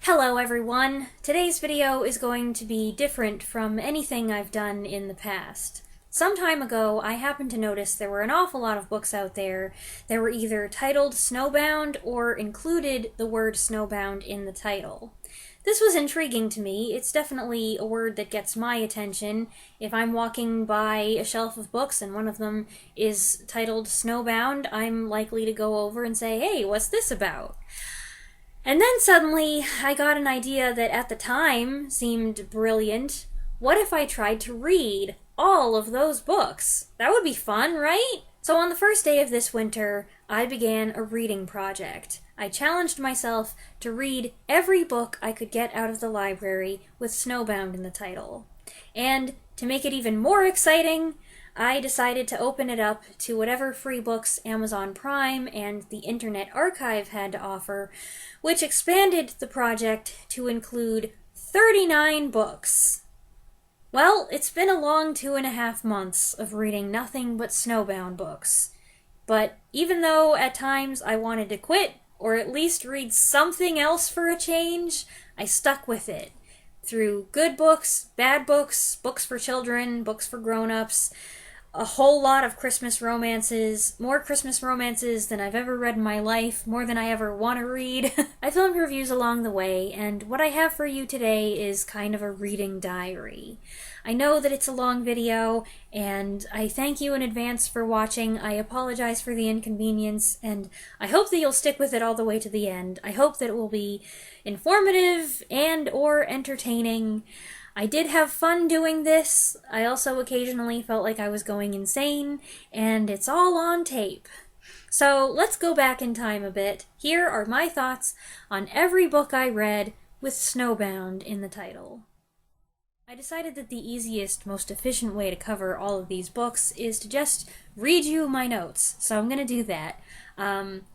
Hello everyone! Today's video is going to be different from anything I've done in the past. Some time ago, I happened to notice there were an awful lot of books out there that were either titled Snowbound or included the word Snowbound in the title. This was intriguing to me. It's definitely a word that gets my attention. If I'm walking by a shelf of books and one of them is titled Snowbound, I'm likely to go over and say, "Hey, what's this about?" And then suddenly, I got an idea that at the time seemed brilliant. What if I tried to read all of those books? That would be fun, right? So on the first day of this winter, I began a reading project. I challenged myself to read every book I could get out of the library with Snowbound in the title. And to make it even more exciting, I decided to open it up to whatever free books Amazon Prime and the Internet Archive had to offer, which expanded the project to include 39 books. Well, it's been a long 2.5 months of reading nothing but Snowbound books. But even though at times I wanted to quit, or at least read something else for a change, I stuck with it. Through good books, bad books, books for children, books for grown-ups, a whole lot of Christmas romances, more Christmas romances than I've ever read in my life, more than I ever want to read. I filmed reviews along the way, and what I have for you today is kind of a reading diary. I know that it's a long video, and I thank you in advance for watching. I apologize for the inconvenience, and I hope that you'll stick with it all the way to the end. I hope that it will be informative and or entertaining. I did have fun doing this. I also occasionally felt like I was going insane, and it's all on tape. So let's go back in time a bit. Here are my thoughts on every book I read with Snowbound in the title. I decided that the easiest, most efficient way to cover all of these books is to just read you my notes, so I'm going to do that.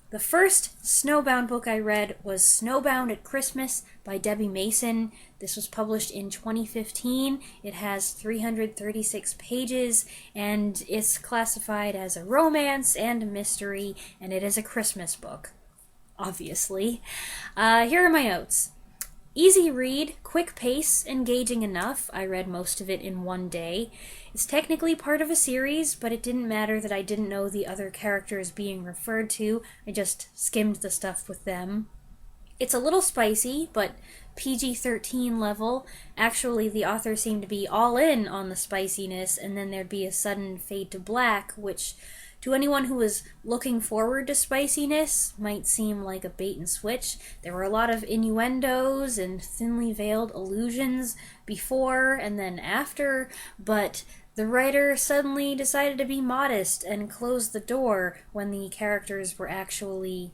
The first Snowbound book I read was Snowbound at Christmas by Debbie Mason. This was published in 2015. It has 336 pages, and it's classified as a romance and a mystery, and it is a Christmas book, obviously. Here are my notes. Easy read, quick pace, engaging enough. I read most of it in one day. It's technically part of a series, but it didn't matter that I didn't know the other characters being referred to. I just skimmed the stuff with them. It's a little spicy, but PG-13 level. Actually, the author seemed to be all in on the spiciness, and then there'd be a sudden fade to black, which to anyone who was looking forward to spiciness might seem like a bait and switch. There were a lot of innuendos and thinly veiled allusions before and then after, but the writer suddenly decided to be modest and closed the door when the characters were actually...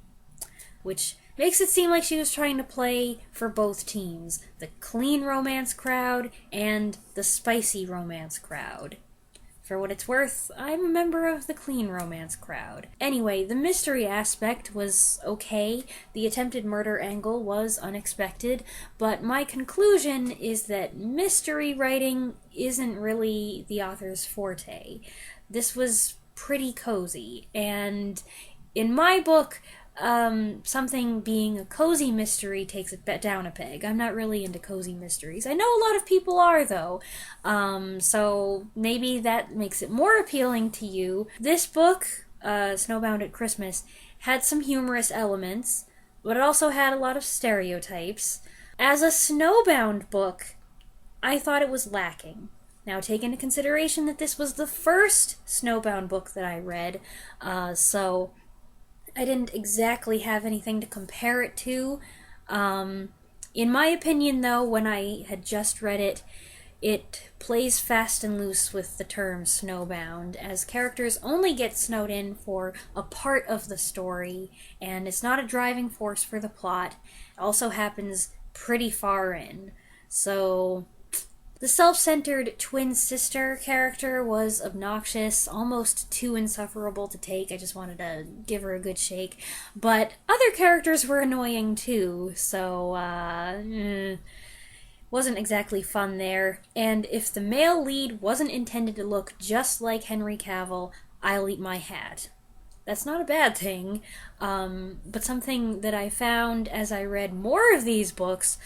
which makes it seem like she was trying to play for both teams, the clean romance crowd and the spicy romance crowd. For what it's worth, I'm a member of the clean romance crowd. Anyway, the mystery aspect was okay. The attempted murder angle was unexpected, but my conclusion is that mystery writing isn't really the author's forte. This was pretty cozy, and in my book, something being a cozy mystery takes it down a peg. I'm not really into cozy mysteries. I know a lot of people are, though, so maybe that makes it more appealing to you. This book, Snowbound at Christmas, had some humorous elements, but it also had a lot of stereotypes. As a Snowbound book, I thought it was lacking. Now, take into consideration that this was the first Snowbound book that I read, so I didn't exactly have anything to compare it to. In my opinion, though, when I had just read it, it plays fast and loose with the term snowbound, as characters only get snowed in for a part of the story, and it's not a driving force for the plot. It also happens pretty far in. So the self-centered twin sister character was obnoxious, almost too insufferable to take. I just wanted to give her a good shake. But other characters were annoying too, so wasn't exactly fun there. And if the male lead wasn't intended to look just like Henry Cavill, I'll eat my hat. That's not a bad thing, but something that I found as I read more of these books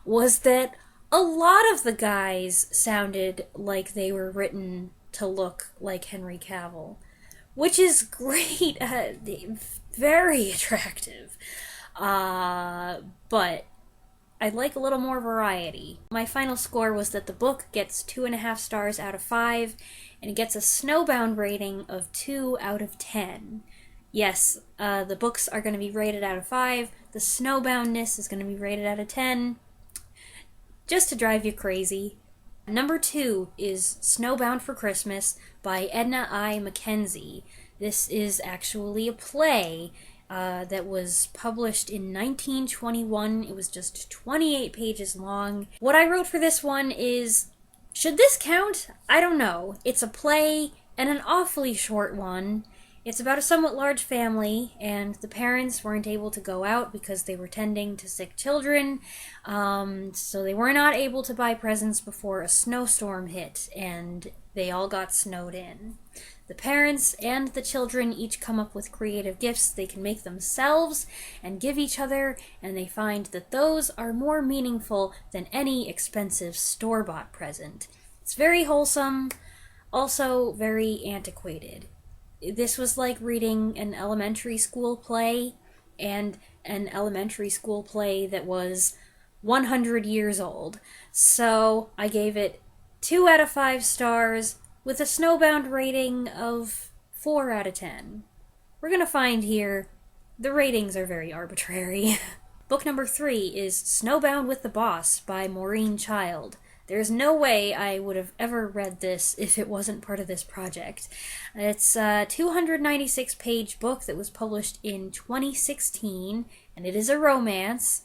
was that a lot of the guys sounded like they were written to look like Henry Cavill, which is great, very attractive, but I'd like a little more variety. My final score was that the book gets 2.5 stars out of 5, and it gets a Snowbound rating of 2 out of 10. Yes, the books are going to be rated out of 5, the snowboundness is going to be rated out of 10, just to drive you crazy. Number 2 is Snowbound for Christmas by Edna I. Mackenzie. This is actually a play that was published in 1921. It was just 28 pages long. What I wrote for this one is, should this count? I don't know. It's a play, and an awfully short one. It's about a somewhat large family, and the parents weren't able to go out because they were tending to sick children, so they were not able to buy presents before a snowstorm hit, and they all got snowed in. The parents and the children each come up with creative gifts they can make themselves and give each other, and they find that those are more meaningful than any expensive store-bought present. It's very wholesome, also very antiquated. This was like reading an elementary school play, and an elementary school play that was 100 years old. So I gave it 2 out of 5 stars, with a Snowbound rating of 4 out of 10. We're gonna find here, the ratings are very arbitrary. Book number 3 is Snowbound with the Boss by Maureen Child. There's no way I would have ever read this if it wasn't part of this project. It's a 296-page book that was published in 2016, and it is a romance.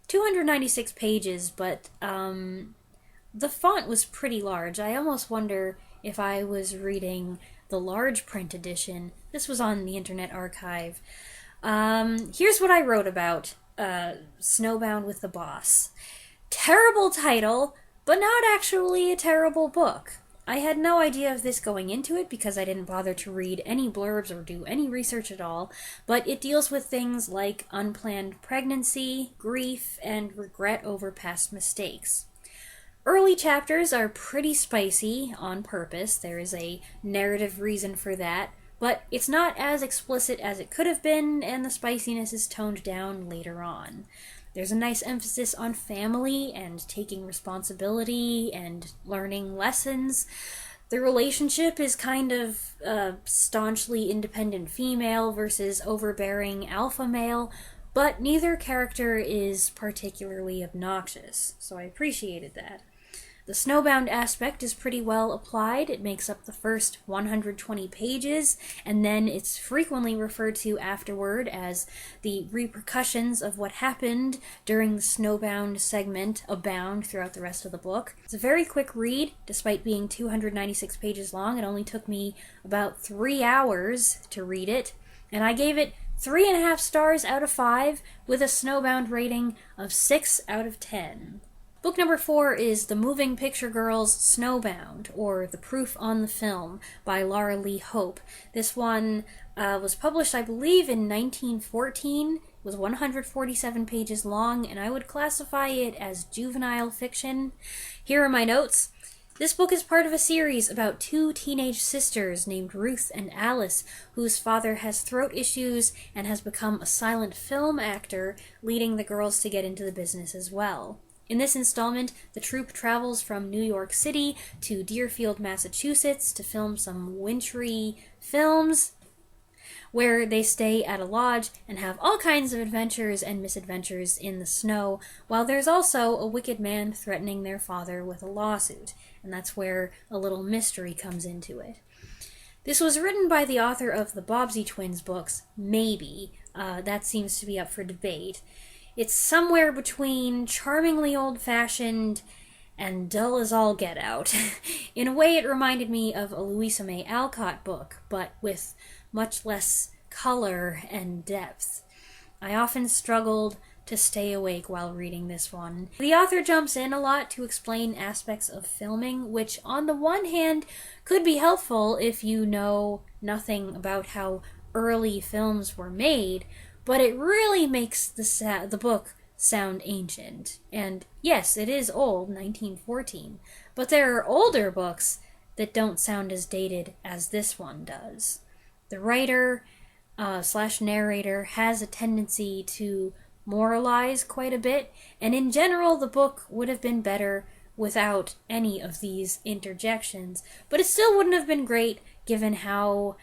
296 pages, but the font was pretty large. I almost wonder if I was reading the large print edition. This was on the Internet Archive. Here's what I wrote about Snowbound with the Boss. Terrible title, but not actually a terrible book. I had no idea of this going into it because I didn't bother to read any blurbs or do any research at all, but it deals with things like unplanned pregnancy, grief, and regret over past mistakes. Early chapters are pretty spicy on purpose. There is a narrative reason for that, but it's not as explicit as it could have been, and the spiciness is toned down later on. There's a nice emphasis on family and taking responsibility and learning lessons. The relationship is kind of staunchly independent female versus overbearing alpha male, but neither character is particularly obnoxious, so I appreciated that. The snowbound aspect is pretty well applied. It makes up the first 120 pages, and then it's frequently referred to afterward as the repercussions of what happened during the snowbound segment abound throughout the rest of the book. It's a very quick read, despite being 296 pages long. It only took me about 3 hours to read it, and I gave it 3.5 stars out of 5 with a snowbound rating of 6 out of 10. Book number 4 is The Moving Picture Girls Snowbound, or The Proof on the Film, by Laura Lee Hope. This one was published, I believe, in 1914, was 147 pages long, and I would classify it as juvenile fiction. Here are my notes. This book is part of a series about 2 teenage sisters named Ruth and Alice, whose father has throat issues and has become a silent film actor, leading the girls to get into the business as well. In this installment, the troupe travels from New York City to Deerfield, Massachusetts to film some wintry films, where they stay at a lodge and have all kinds of adventures and misadventures in the snow, while there's also a wicked man threatening their father with a lawsuit, and that's where a little mystery comes into it. This was written by the author of the Bobbsey Twins books, maybe. That seems to be up for debate. It's somewhere between charmingly old-fashioned and dull as all get out. In a way, it reminded me of a Louisa May Alcott book, but with much less color and depth. I often struggled to stay awake while reading this one. The author jumps in a lot to explain aspects of filming, which on the one hand could be helpful if you know nothing about how early films were made, but it really makes the book sound ancient. And yes, it is old, 1914, but there are older books that don't sound as dated as this one does. The writer slash narrator has a tendency to moralize quite a bit, and in general the book would have been better without any of these interjections, but it still wouldn't have been great given how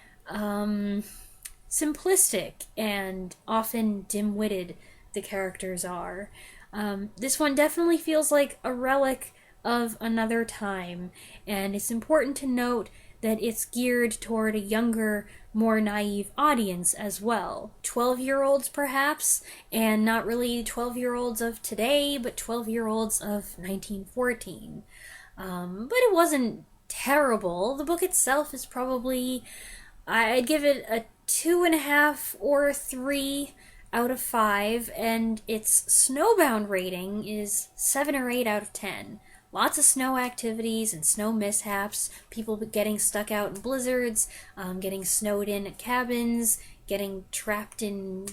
simplistic and often dim-witted the characters are. This one definitely feels like a relic of another time, and it's important to note that it's geared toward a younger, more naive audience as well. 12-year-olds perhaps, and not really 12-year-olds of today, but 12-year-olds of 1914. But it wasn't terrible. The book itself is probably, I'd give it a 2.5 or 3 out of 5, and its Snowbound rating is 7 or 8 out of 10. Lots of snow activities and snow mishaps, people getting stuck out in blizzards, getting snowed in at cabins, getting trapped in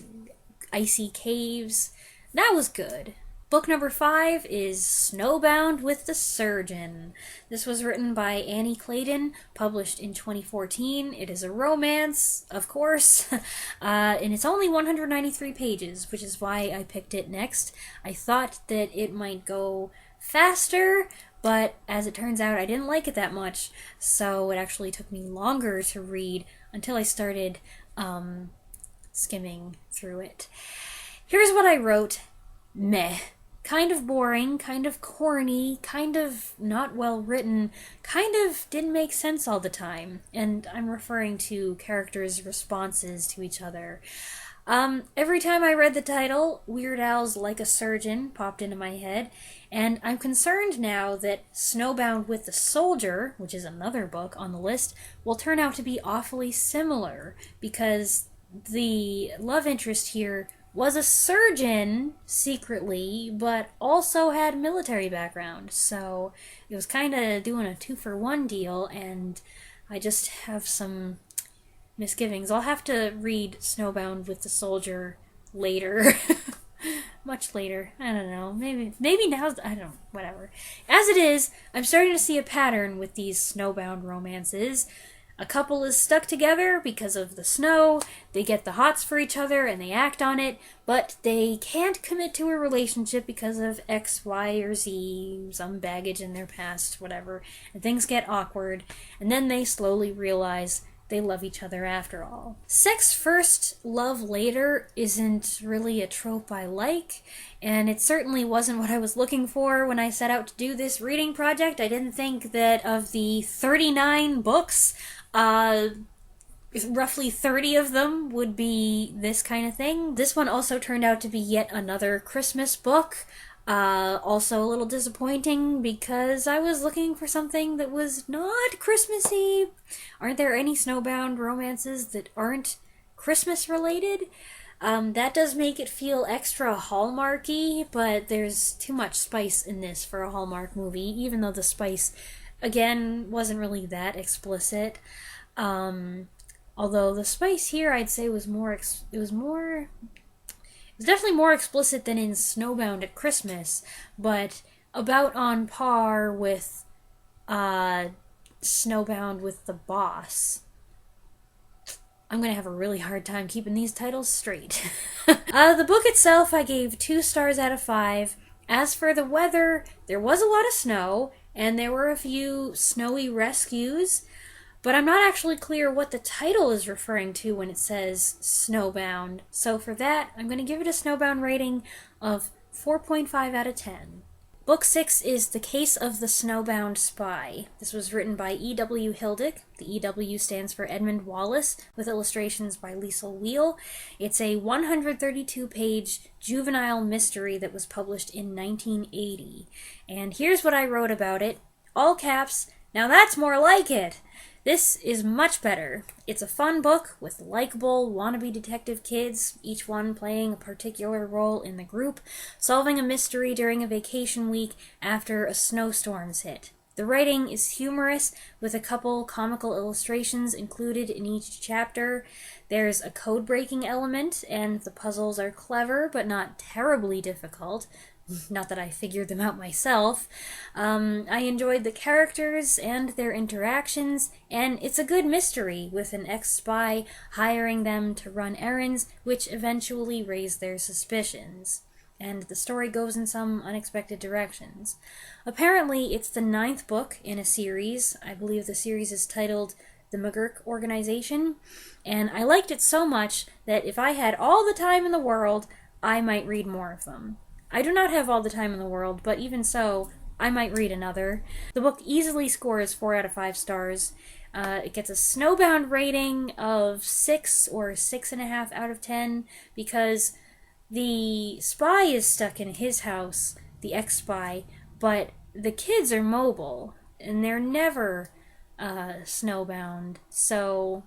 icy caves. That was good. Book number 5 is Snowbound with the Surgeon. This was written by Annie Clayton, published in 2014. It is a romance, of course, and it's only 193 pages, which is why I picked it next. I thought that it might go faster, but as it turns out, I didn't like it that much, so it actually took me longer to read until I started skimming through it. Here's what I wrote. Meh. Kind of boring, kind of corny, kind of not well written, kind of didn't make sense all the time, and I'm referring to characters' responses to each other. Every time I read the title, Weird Al's Like a Surgeon popped into my head, and I'm concerned now that Snowbound with the Soldier, which is another book on the list, will turn out to be awfully similar, because the love interest here was a surgeon, secretly, but also had military background, so it was kind of doing a 2-for-1 deal, and I just have some misgivings. I'll have to read Snowbound with the Soldier later. Much later. I don't know. Maybe now, I don't know. Whatever. As it is, I'm starting to see a pattern with these snowbound romances. A couple is stuck together because of the snow, they get the hots for each other and they act on it, but they can't commit to a relationship because of X, Y, or Z, some baggage in their past, whatever, and things get awkward, and then they slowly realize they love each other after all. Sex first, love later isn't really a trope I like, and it certainly wasn't what I was looking for when I set out to do this reading project. I didn't think that of the 39 books, roughly 30 of them would be this kind of thing. This one also turned out to be yet another Christmas book. Also a little disappointing because I was looking for something that was not Christmassy. Aren't there any snowbound romances that aren't Christmas related? That does make it feel extra Hallmarky, but there's too much spice in this for a Hallmark movie, even though the spice, again, wasn't really that explicit. Although the spice here, I'd say, was definitely more explicit than in Snowbound at Christmas, but about on par with Snowbound with the Boss. I'm going to have a really hard time keeping these titles straight. The book itself I gave 2 stars out of 5. As for the weather, there was a lot of snow, and there were a few snowy rescues, but I'm not actually clear what the title is referring to when it says Snowbound. So for that, I'm going to give it a Snowbound rating of 4.5 out of 10. Book 6 is The Case of the Snowbound Spy. This was written by E.W. Hildick. The E.W. stands for Edmund Wallace, with illustrations by Liesl Wheel. It's a 132-page juvenile mystery that was published in 1980. And here's what I wrote about it. All caps, now that's more like it! This is much better. It's a fun book with likable, wannabe detective kids, each one playing a particular role in the group, solving a mystery during a vacation week after a snowstorm's hit. The writing is humorous, with a couple comical illustrations included in each chapter. There's a code-breaking element, and the puzzles are clever, but not terribly difficult. Not that I figured them out myself. I enjoyed the characters and their interactions, and it's a good mystery, with an ex-spy hiring them to run errands, which eventually raise their suspicions. And the story goes in some unexpected directions. Apparently, it's the 9th book in a series. I believe the series is titled The McGurk Organization, and I liked it so much that if I had all the time in the world, I might read more of them. I do not have all the time in the world, but even so, I might read another. The book easily scores 4 out of 5 stars. It gets a Snowbound rating of 6 or 6.5 out of 10 because the spy is stuck in his house, the ex-spy, but the kids are mobile, and they're never snowbound, so...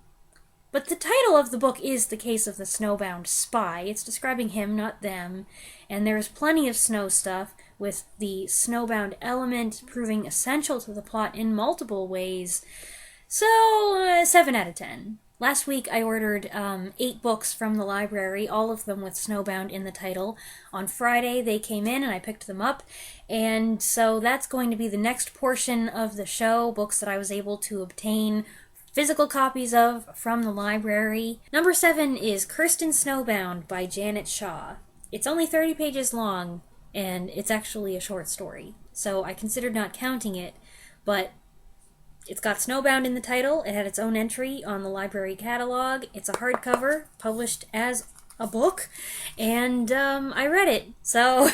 But the title of the book is The Case of the Snowbound Spy. It's describing him, not them, and there's plenty of snow stuff, with the snowbound element proving essential to the plot in multiple ways. So, 7 out of 10. Last week I ordered 8 books from the library, all of them with Snowbound in the title. On Friday they came in and I picked them up, and so that's going to be the next portion of the show, books that I was able to obtain physical copies of from the library. Number 7 is Kirsten Snowbound by Janet Shaw. It's only 30 pages long, and it's actually a short story, so I considered not counting it, but it's got Snowbound in the title. It had its own entry on the library catalog. It's a hardcover, published as a book, and I read it, so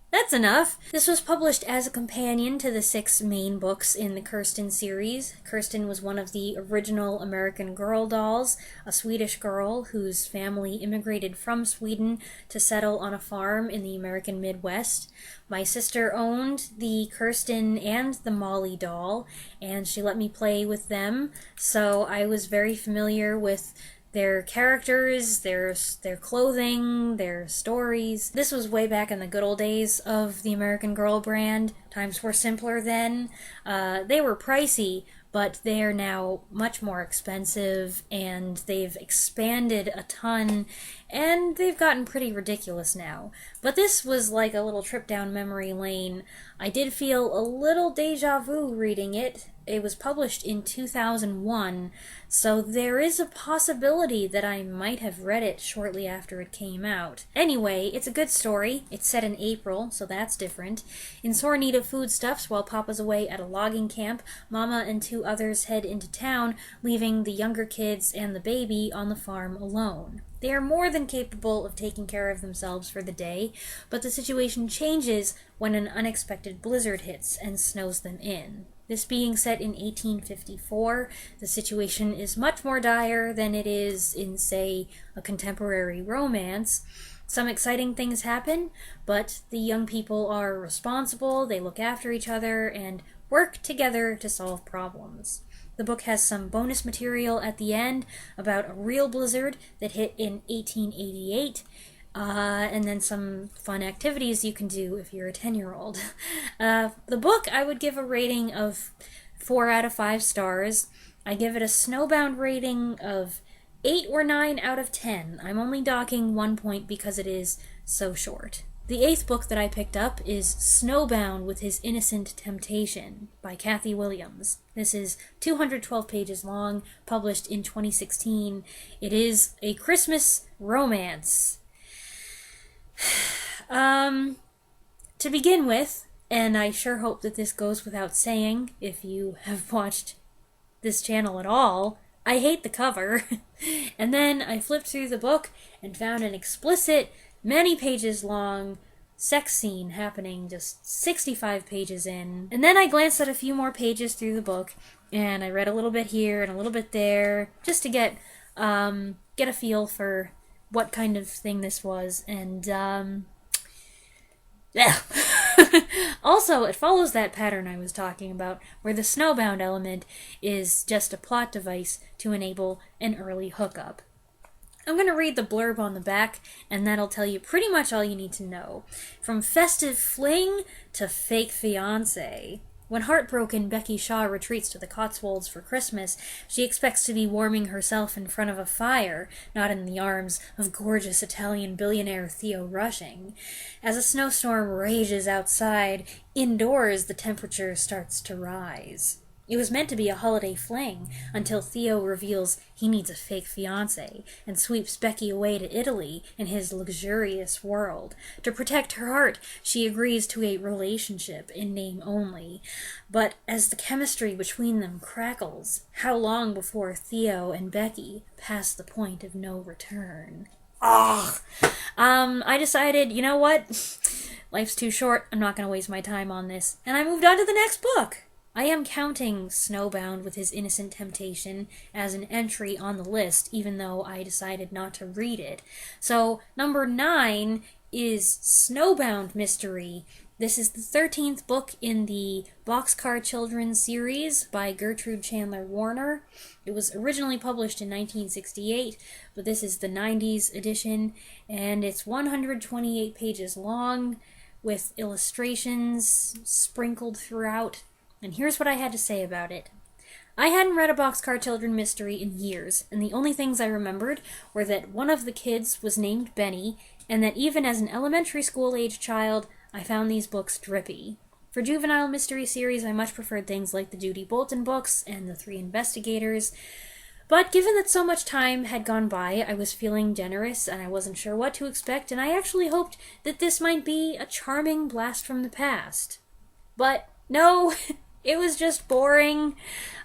that's enough. This was published as a companion to the 6 main books in the Kirsten series. Kirsten was one of the original American Girl dolls, a Swedish girl whose family immigrated from Sweden to settle on a farm in the American Midwest. My sister owned the Kirsten and the Molly doll, and she let me play with them, so I was very familiar with their characters, their clothing, their stories. This was way back in the good old days of the American Girl brand. Times were simpler then. They were pricey, but they are now much more expensive, and they've expanded a ton, and they've gotten pretty ridiculous now. But this was like a little trip down memory lane. I did feel a little deja vu reading it. It was published in 2001, so there is a possibility that I might have read it shortly after it came out. Anyway, it's a good story. It's set in April, so that's different. In sore need of foodstuffs while Papa's away at a logging camp, Mama and 2 others head into town, leaving the younger kids and the baby on the farm alone. They are more than capable of taking care of themselves for the day, but the situation changes when an unexpected blizzard hits and snows them in. This being set in 1854, the situation is much more dire than it is in, say, a contemporary romance. Some exciting things happen, but the young people are responsible, they look after each other, and work together to solve problems. The book has some bonus material at the end about a real blizzard that hit in 1888, and then some fun activities you can do if you're a 10-year-old. The book, I would give a rating of 4 out of 5 stars. I give it a Snowbound rating of 8 or 9 out of 10. I'm only docking 1 point because it is so short. The 8th book that I picked up is Snowbound with His Innocent Temptation by Kathy Williams. This is 212 pages long, published in 2016. It is a Christmas romance. To begin with, and I sure hope that this goes without saying if you have watched this channel at all, I hate the cover. And then I flipped through the book and found an explicit, many pages long sex scene happening just 65 pages in. And then I glanced at a few more pages through the book, and I read a little bit here and a little bit there, just to get a feel for what kind of thing this was, and yeah. Also, it follows that pattern I was talking about, where the Snowbound element is just a plot device to enable an early hookup. I'm going to read the blurb on the back, and that'll tell you pretty much all you need to know. From festive fling to fake fiancé. When heartbroken, Becky Shaw retreats to the Cotswolds for Christmas, she expects to be warming herself in front of a fire, not in the arms of gorgeous Italian billionaire Theo Rushing. As a snowstorm rages outside, indoors the temperature starts to rise. It was meant to be a holiday fling, until Theo reveals he needs a fake fiancé and sweeps Becky away to Italy in his luxurious world. To protect her heart, she agrees to a relationship in name only. But as the chemistry between them crackles, how long before Theo and Becky pass the point of no return? I decided, you know what? Life's too short, I'm not going to waste my time on this. And I moved on to the next book. I am counting Snowbound with His Innocent Temptation as an entry on the list, even though I decided not to read it. So, number 9 is Snowbound Mystery. This is the 13th book in the Boxcar Children series by Gertrude Chandler Warner. It was originally published in 1968, but this is the 90s edition, and it's 128 pages long, with illustrations sprinkled throughout. And here's what I had to say about it. I hadn't read a Boxcar Children mystery in years, and the only things I remembered were that one of the kids was named Benny, and that even as an elementary school-age child, I found these books drippy. For juvenile mystery series, I much preferred things like the Judy Bolton books and the Three Investigators, but given that so much time had gone by, I was feeling generous, and I wasn't sure what to expect, and I actually hoped that this might be a charming blast from the past. But no, it was just boring.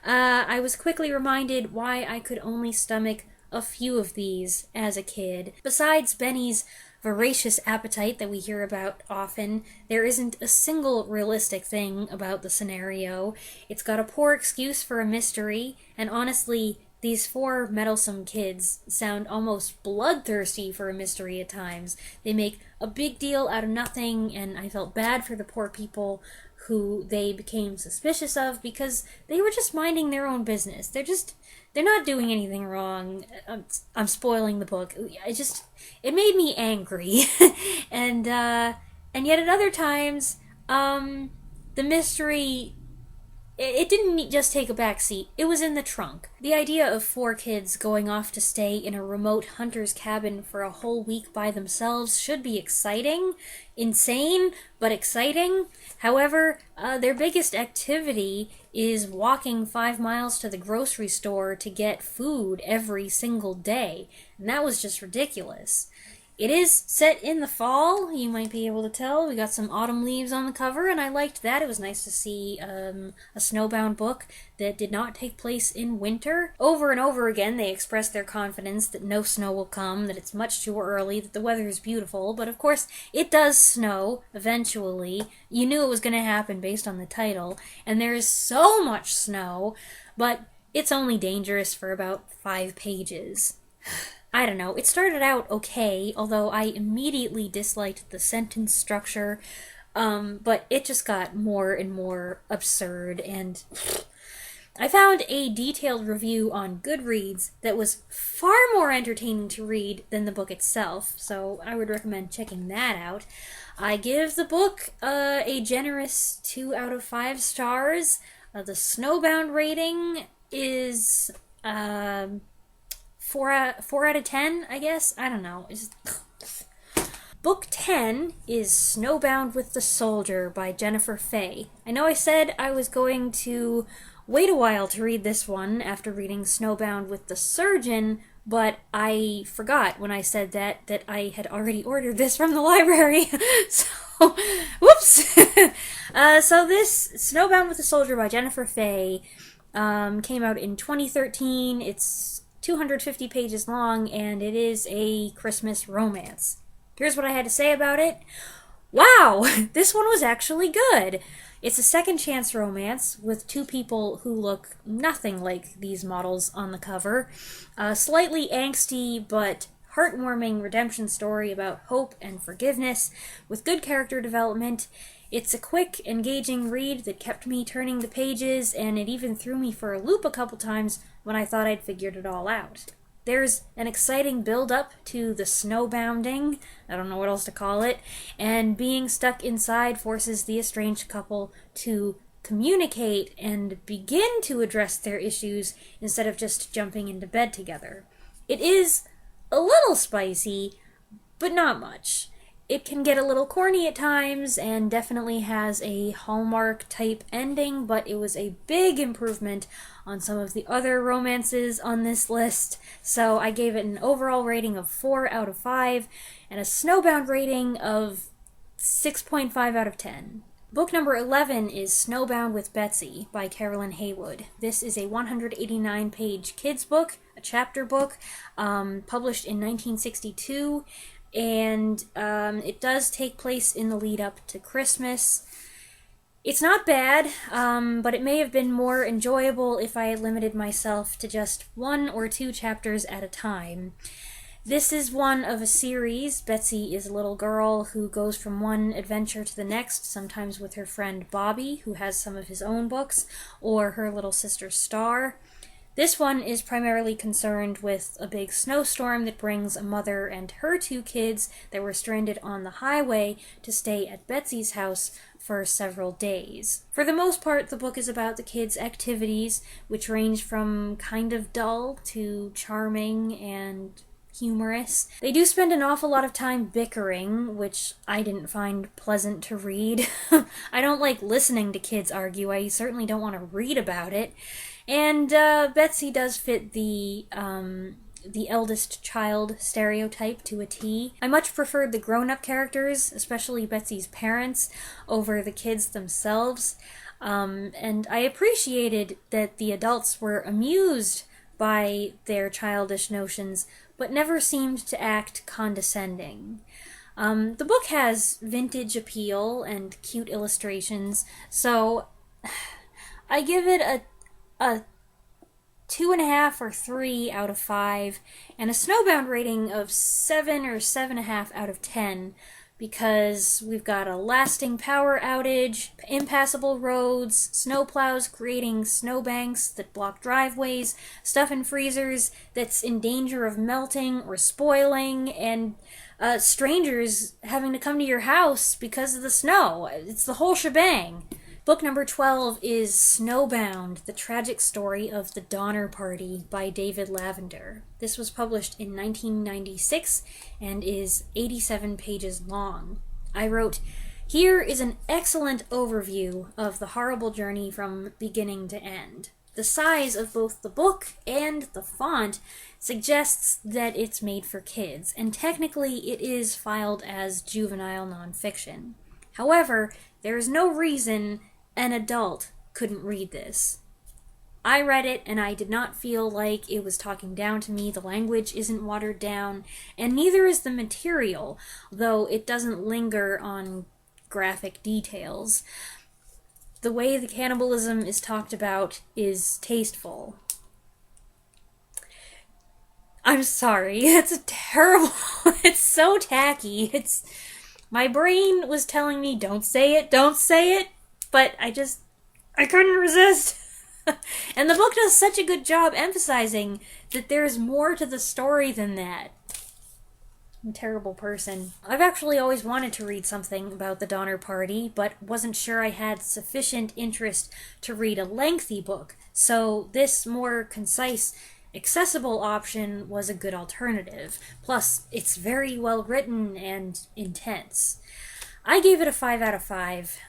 I was quickly reminded why I could only stomach a few of these as a kid. Besides Benny's voracious appetite that we hear about often, there isn't a single realistic thing about the scenario. It's got a poor excuse for a mystery, and honestly, these 4 meddlesome kids sound almost bloodthirsty for a mystery at times. They make a big deal out of nothing, and I felt bad for the poor people who they became suspicious of because they were just minding their own business. They're not doing anything wrong. I'm spoiling the book. It made me angry. and yet at other times, the mystery, it didn't just take a back seat. It was in the trunk. The idea of 4 kids going off to stay in a remote hunter's cabin for a whole week by themselves should be exciting. Insane, but exciting. However, their biggest activity is walking 5 miles to the grocery store to get food every single day. And that was just ridiculous. It is set in the fall, you might be able to tell. We got some autumn leaves on the cover, and I liked that. It was nice to see a snowbound book that did not take place in winter. Over and over again, they express their confidence that no snow will come, that it's much too early, that the weather is beautiful, but of course, it does snow, eventually. You knew it was going to happen based on the title, and there is so much snow, but it's only dangerous for about 5 pages. I don't know, it started out okay, although I immediately disliked the sentence structure, but it just got more and more absurd, and I found a detailed review on Goodreads that was far more entertaining to read than the book itself, so I would recommend checking that out. I give the book a generous 2 out of 5 stars. The Snowbound rating is 4 out of 10, I guess? I don't know. Book 10 is Snowbound with the Soldier by Jennifer Fay. I know I said I was going to wait a while to read this one after reading Snowbound with the Surgeon, but I forgot when I said that I had already ordered this from the library. So, whoops! So this, Snowbound with the Soldier by Jennifer Fay, came out in 2013. It's 250 pages long, and it is a Christmas romance. Here's what I had to say about it. Wow! This one was actually good! It's a second chance romance with 2 people who look nothing like these models on the cover. A slightly angsty but heartwarming redemption story about hope and forgiveness with good character development. It's a quick, engaging read that kept me turning the pages, and it even threw me for a loop a couple times when I thought I'd figured it all out. There's an exciting build-up to the snowbounding, I don't know what else to call it, and being stuck inside forces the estranged couple to communicate and begin to address their issues instead of just jumping into bed together. It is a little spicy, but not much. It can get a little corny at times and definitely has a Hallmark type ending, but it was a big improvement on some of the other romances on this list, so I gave it an overall rating of 4 out of 5 and a Snowbound rating of 6.5 out of 10. Book number 11 is Snowbound with Betsy by Carolyn Haywood. This is a 189-page kids book, a chapter book, published in 1962, and it does take place in the lead up to Christmas. It's not bad, but it may have been more enjoyable if I had limited myself to just 1 or 2 chapters at a time. This is one of a series. Betsy is a little girl who goes from one adventure to the next, sometimes with her friend Bobby, who has some of his own books, or her little sister Star. This one is primarily concerned with a big snowstorm that brings a mother and her 2 kids that were stranded on the highway to stay at Betsy's house for several days. For the most part, the book is about the kids' activities, which range from kind of dull to charming and humorous. They do spend an awful lot of time bickering, which I didn't find pleasant to read. I don't like listening to kids argue. I certainly don't want to read about it. And Betsy does fit the eldest child stereotype to a T. I much preferred the grown-up characters, especially Betsy's parents, over the kids themselves. And I appreciated that the adults were amused by their childish notions, but never seemed to act condescending. The book has vintage appeal and cute illustrations, so I give it a 2.5 or 3 out of 5, and a Snowbound rating of 7 or 7.5 out of 10, because we've got a lasting power outage, impassable roads, snowplows creating snowbanks that block driveways, stuff in freezers that's in danger of melting or spoiling, and strangers having to come to your house because of the snow. It's the whole shebang. Book number 12 is Snowbound, the tragic story of the Donner Party by David Lavender. This was published in 1996 and is 87 pages long. I wrote, "Here is an excellent overview of the horrible journey from beginning to end. The size of both the book and the font suggests that it's made for kids, and technically it is filed as juvenile nonfiction. However, there is no reason an adult couldn't read this. I read it, and I did not feel like it was talking down to me. The language isn't watered down, and neither is the material, though it doesn't linger on graphic details. The way the cannibalism is talked about is tasteful." I'm sorry, it's a terrible... It's so tacky. My brain was telling me, don't say it, but I couldn't resist. And the book does such a good job emphasizing that there's more to the story than that. I'm a terrible person. I've actually always wanted to read something about the Donner Party, but wasn't sure I had sufficient interest to read a lengthy book, so this more concise, accessible option was a good alternative. Plus, it's very well written and intense. I gave it a 5 out of 5.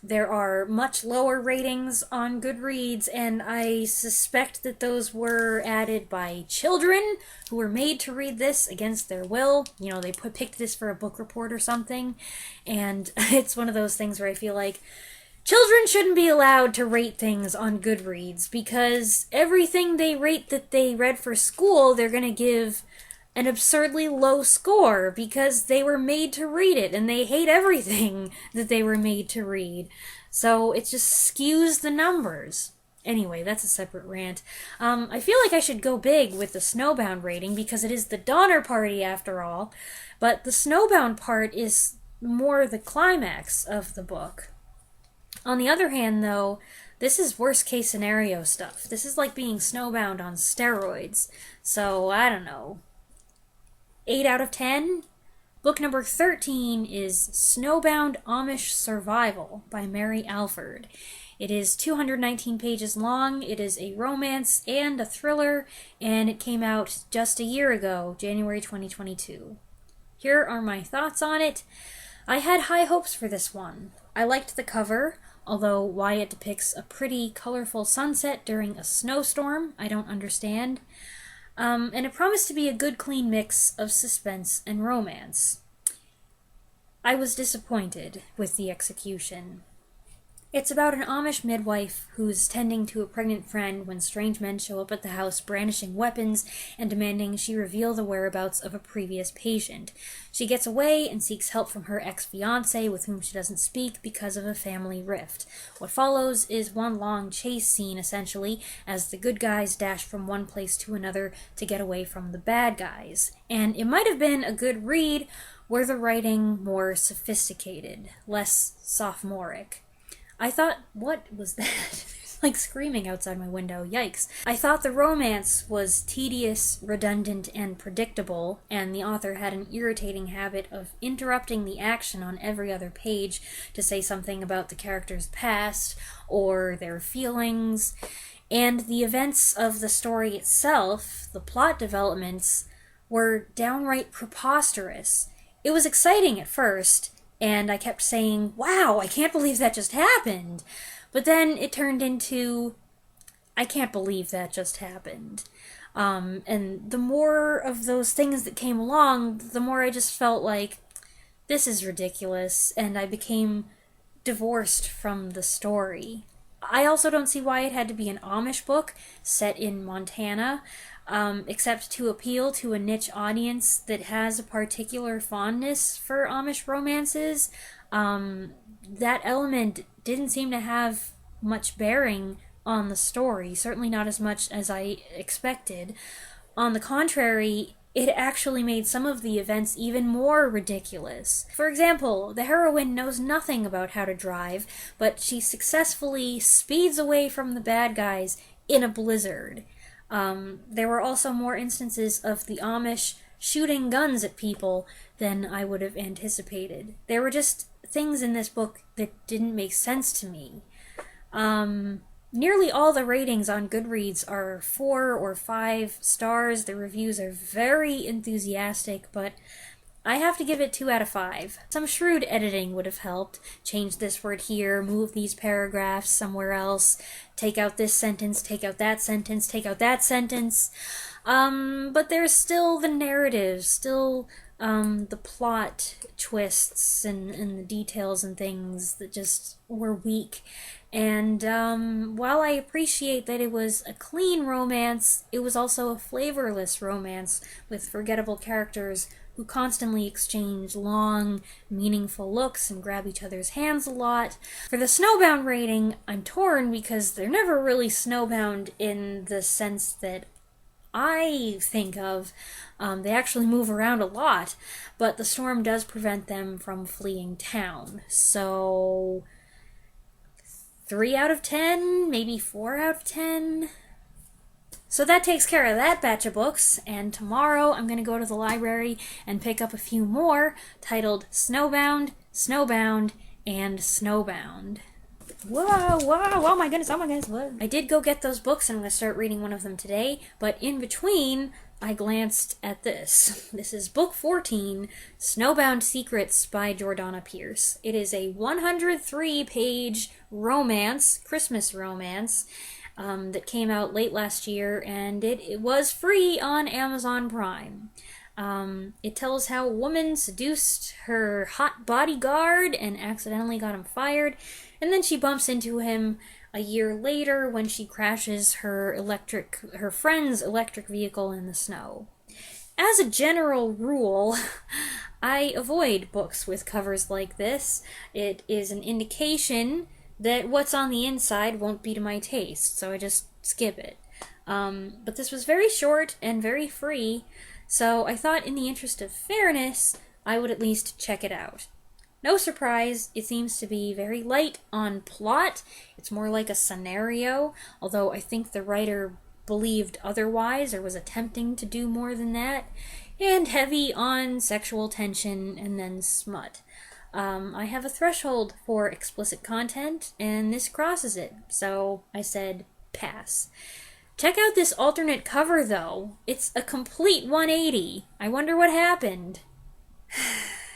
There are much lower ratings on Goodreads, and I suspect that those were added by children who were made to read this against their will. You know, they picked this for a book report or something, and it's one of those things where I feel like children shouldn't be allowed to rate things on Goodreads, because everything they rate that they read for school, they're going to give an absurdly low score because they were made to read it, and they hate everything that they were made to read. So it just skews the numbers. Anyway, that's a separate rant. I feel like I should go big with the Snowbound rating because it is the Donner Party after all, but the Snowbound part is more the climax of the book. On the other hand, though, this is worst case scenario stuff. This is like being snowbound on steroids. So, I don't know. 8 out of 10? Book number 13 is Snowbound Amish Survival by Mary Alford. It is 219 pages long, it is a romance and a thriller, and it came out just a year ago, January 2022. Here are my thoughts on it. I had high hopes for this one. I liked the cover, although why it depicts a pretty, colorful sunset during a snowstorm, I don't understand. And it promised to be a good, clean mix of suspense and romance. I was disappointed with the execution. It's about an Amish midwife who's tending to a pregnant friend when strange men show up at the house brandishing weapons and demanding she reveal the whereabouts of a previous patient. She gets away and seeks help from her ex-fiancé with whom she doesn't speak because of a family rift. What follows is one long chase scene, essentially, as the good guys dash from one place to another to get away from the bad guys. And it might have been a good read were the writing more sophisticated, less sophomoric. I thought, what was that? There's like screaming outside my window, yikes. I thought the romance was tedious, redundant, and predictable, and the author had an irritating habit of interrupting the action on every other page to say something about the character's past or their feelings. And the events of the story itself, the plot developments, were downright preposterous. It was exciting at first, and I kept saying, wow, I can't believe that just happened. But then it turned into, I can't believe that just happened. And the more of those things that came along, the more I just felt like, this is ridiculous, and I became divorced from the story. I also don't see why it had to be an Amish book set in Montana, except to appeal to a niche audience that has a particular fondness for Amish romances. That element didn't seem to have much bearing on the story, certainly not as much as I expected. On the contrary, it actually made some of the events even more ridiculous. For example, the heroine knows nothing about how to drive, but she successfully speeds away from the bad guys in a blizzard. There were also more instances of the Amish shooting guns at people than I would have anticipated. There were just things in this book that didn't make sense to me. Nearly all the ratings on Goodreads are 4 or 5 stars. The reviews are very enthusiastic, but I have to give it 2 out of 5. Some shrewd editing would have helped. Change this word here, move these paragraphs somewhere else, take out this sentence, take out that sentence, take out that sentence. But there's still the narrative, still the plot twists and the details and things that just were weak. And while I appreciate that it was a clean romance, it was also a flavorless romance with forgettable characters who constantly exchange long, meaningful looks and grab each other's hands a lot. For the Snowbound rating, I'm torn because they're never really snowbound in the sense that I think of. They actually move around a lot, but the storm does prevent them from fleeing town. So 3 out of 10, maybe 4 out of 10. So that takes care of that batch of books, and tomorrow I'm going to go to the library and pick up a few more titled Snowbound, Snowbound, and Snowbound. Whoa, oh my goodness, what? I did go get those books and I'm going to start reading one of them today, but in between, I glanced at this. This is book 14, Snowbound Secrets by Jordana Pierce. It is a 103-page romance, Christmas romance, that came out late last year, and it was free on Amazon Prime. It tells how a woman seduced her hot bodyguard and accidentally got him fired, and then she bumps into him a year later when she crashes her friend's electric vehicle in the snow. As a general rule, I avoid books with covers like this. It is an indication that what's on the inside won't be to my taste, so I just skip it. But this was very short and very free, so I thought in the interest of fairness, I would at least check it out. No surprise, it seems to be very light on plot. It's more like a scenario, although I think the writer believed otherwise or was attempting to do more than that. and heavy on sexual tension and then smut. I have a threshold for explicit content, and this crosses it, so I said pass. Check out this alternate cover, though. It's a complete 180. I wonder what happened.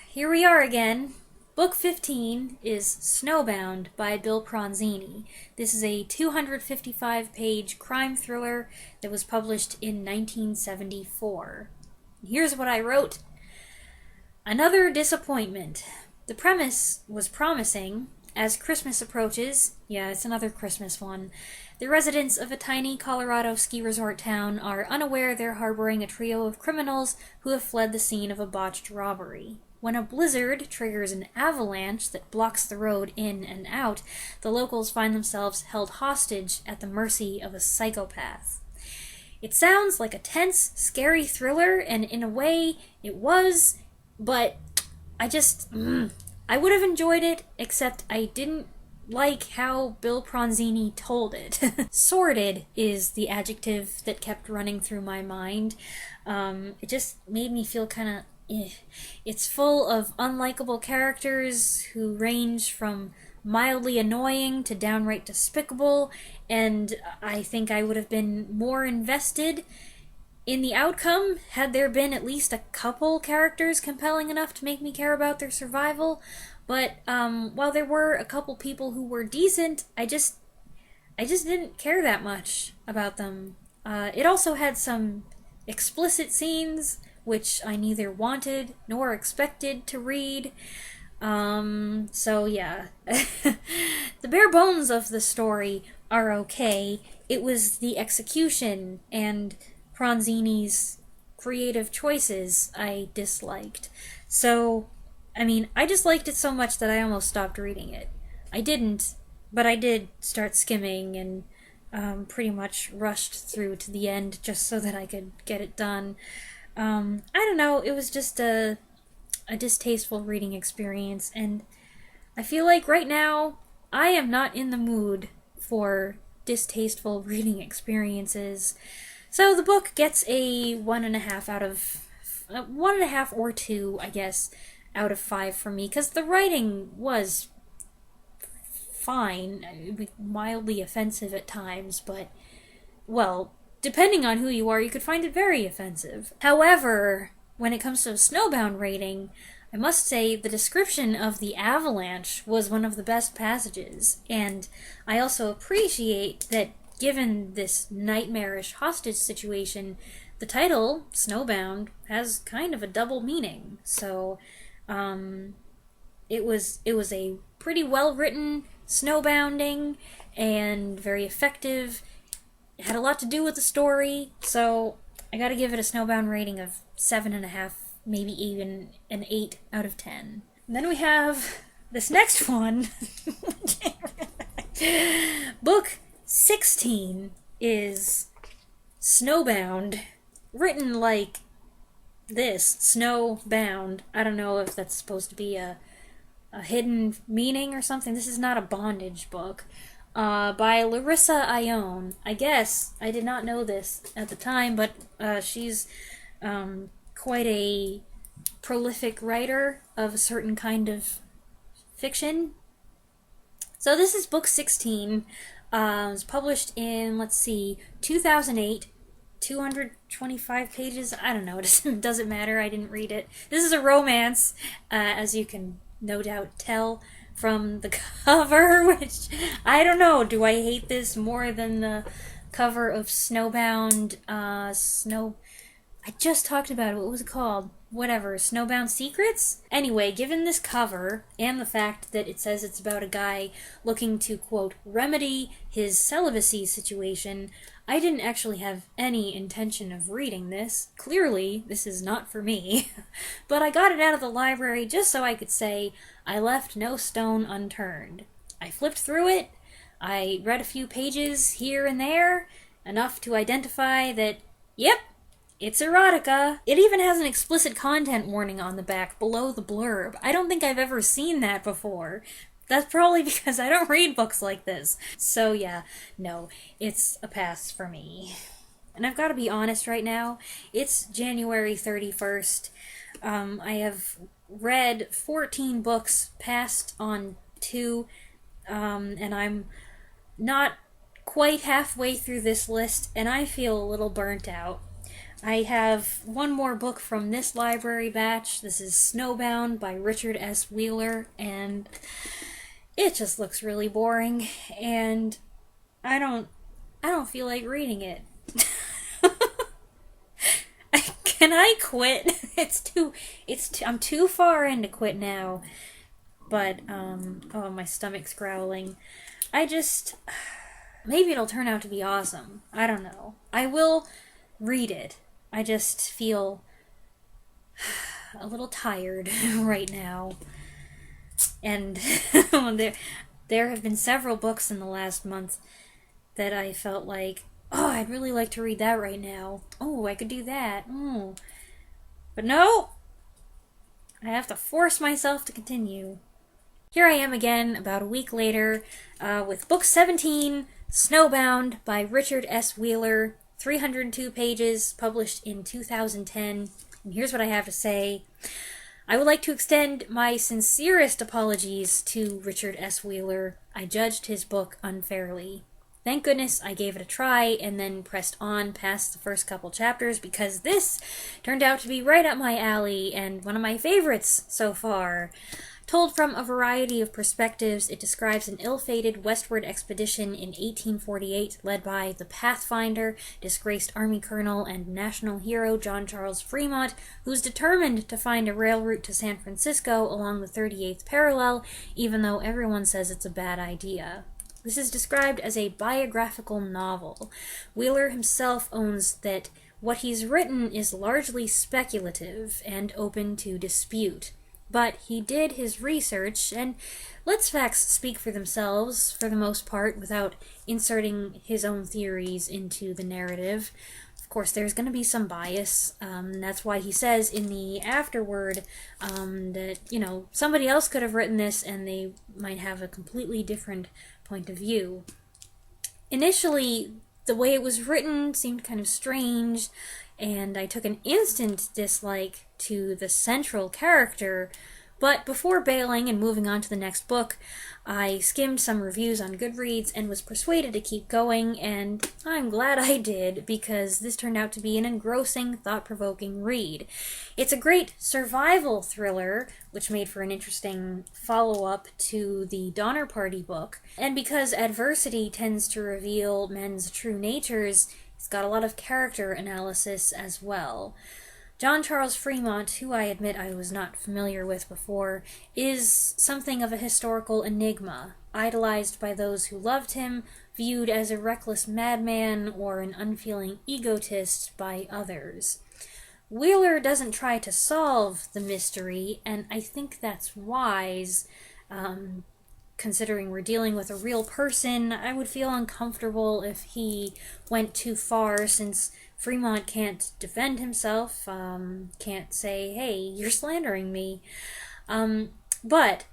Here we are again. Book 15 is Snowbound by Bill Pronzini. This is a 255-page crime thriller that was published in 1974. Here's what I wrote. Another disappointment. The premise was promising. As Christmas approaches, yeah, it's another Christmas one, the residents of a tiny Colorado ski resort town are unaware they're harboring a trio of criminals who have fled the scene of a botched robbery. When a blizzard triggers an avalanche that blocks the road in and out, the locals find themselves held hostage at the mercy of a psychopath. It sounds like a tense, scary thriller, and in a way, it was, but I would have enjoyed it, except I didn't like how Bill Pronzini told it. Sordid is the adjective that kept running through my mind. It just made me feel kind of It's full of unlikable characters who range from mildly annoying to downright despicable, and I think I would have been more invested in the outcome had there been at least a couple characters compelling enough to make me care about their survival. But while there were a couple people who were decent, I just didn't care that much about them. It also had some explicit scenes, which I neither wanted nor expected to read. So yeah. The bare bones of the story are okay. It was the execution and Pronzini's creative choices I disliked. So, I mean, I disliked it so much that I almost stopped reading it. I didn't, but I did start skimming and pretty much rushed through to the end just so that I could get it done. I don't know, it was just a distasteful reading experience, and I feel like right now I am not in the mood for distasteful reading experiences. So the book gets a 1.5 out of 1.5 or 2, I guess, out of 5 for me, because the writing was fine, mildly offensive at times, but, well, depending on who you are, you could find it very offensive. However, when it comes to a Snowbound rating, I must say the description of the avalanche was one of the best passages, and I also appreciate that given this nightmarish hostage situation, the title, Snowbound, has kind of a double meaning. So, it was a pretty well-written snowbounding and very effective. It had a lot to do with the story, so I gotta give it a Snowbound rating of 7.5, maybe even an 8 out of 10. And then we have this next one. Book 16 is Snowbound, written like this, Snowbound. I don't know if that's supposed to be a hidden meaning or something. This is not a bondage book. By Larissa Ione. I guess, I did not know this at the time, but she's quite a prolific writer of a certain kind of fiction. So this is book 16. It was published in, 2008. 225 pages? I don't know, it doesn't matter, I didn't read it. This is a romance, as you can no doubt tell from the cover, which, I don't know, do I hate this more than the cover of Snowbound, I just talked about it, what was it called? Whatever, Snowbound Secrets? Anyway, given this cover, and the fact that it says it's about a guy looking to, quote, remedy his celibacy situation, I didn't actually have any intention of reading this. Clearly, this is not for me. But I got it out of the library just so I could say, I left no stone unturned. I flipped through it, I read a few pages here and there, enough to identify that, yep, it's erotica. It even has an explicit content warning on the back below the blurb. I don't think I've ever seen that before. That's probably because I don't read books like this. So yeah, no, it's a pass for me. And I've got to be honest right now, it's January 31st. I have read 14 books, passed on 2, and I'm not quite halfway through this list, and I feel a little burnt out. I have one more book from this library batch. This is Snowbound by Richard S. Wheeler, and it just looks really boring, and I don't feel like reading it. Can I quit? I'm too far in to quit now. But, oh, my stomach's growling. Maybe it'll turn out to be awesome. I don't know. I will read it. I just feel a little tired right now. And there have been several books in the last month that I felt like, oh, I'd really like to read that right now. Oh, I could do that. Oh. But no! I have to force myself to continue. Here I am again, about a week later, with Book 17, Snowbound by Richard S. Wheeler, 302 pages, published in 2010. And here's what I have to say. I would like to extend my sincerest apologies to Richard S. Wheeler. I judged his book unfairly. Thank goodness I gave it a try and then pressed on past the first couple chapters, because this turned out to be right up my alley and one of my favorites so far. Told from a variety of perspectives, it describes an ill-fated westward expedition in 1848 led by the Pathfinder, disgraced Army Colonel, and national hero John Charles Fremont, who's determined to find a rail route to San Francisco along the 38th parallel, even though everyone says it's a bad idea. This is described as a biographical novel. Wheeler himself owns that what he's written is largely speculative and open to dispute. But he did his research, and lets facts speak for themselves, for the most part, without inserting his own theories into the narrative. Of course, there's going to be some bias. That's why he says in the afterword that, somebody else could have written this and they might have a completely different point of view. Initially, the way it was written seemed kind of strange, and I took an instant dislike to the central character, but before bailing and moving on to the next book, I skimmed some reviews on Goodreads and was persuaded to keep going, and I'm glad I did, because this turned out to be an engrossing, thought-provoking read. It's a great survival thriller, which made for an interesting follow-up to the Donner Party book, and because adversity tends to reveal men's true natures, it's got a lot of character analysis as well. John Charles Fremont, who I admit I was not familiar with before, is something of a historical enigma, idolized by those who loved him, viewed as a reckless madman or an unfeeling egotist by others. Wheeler doesn't try to solve the mystery, and I think that's wise. Considering we're dealing with a real person, I would feel uncomfortable if he went too far, since Fremont can't defend himself, can't say, hey, you're slandering me. But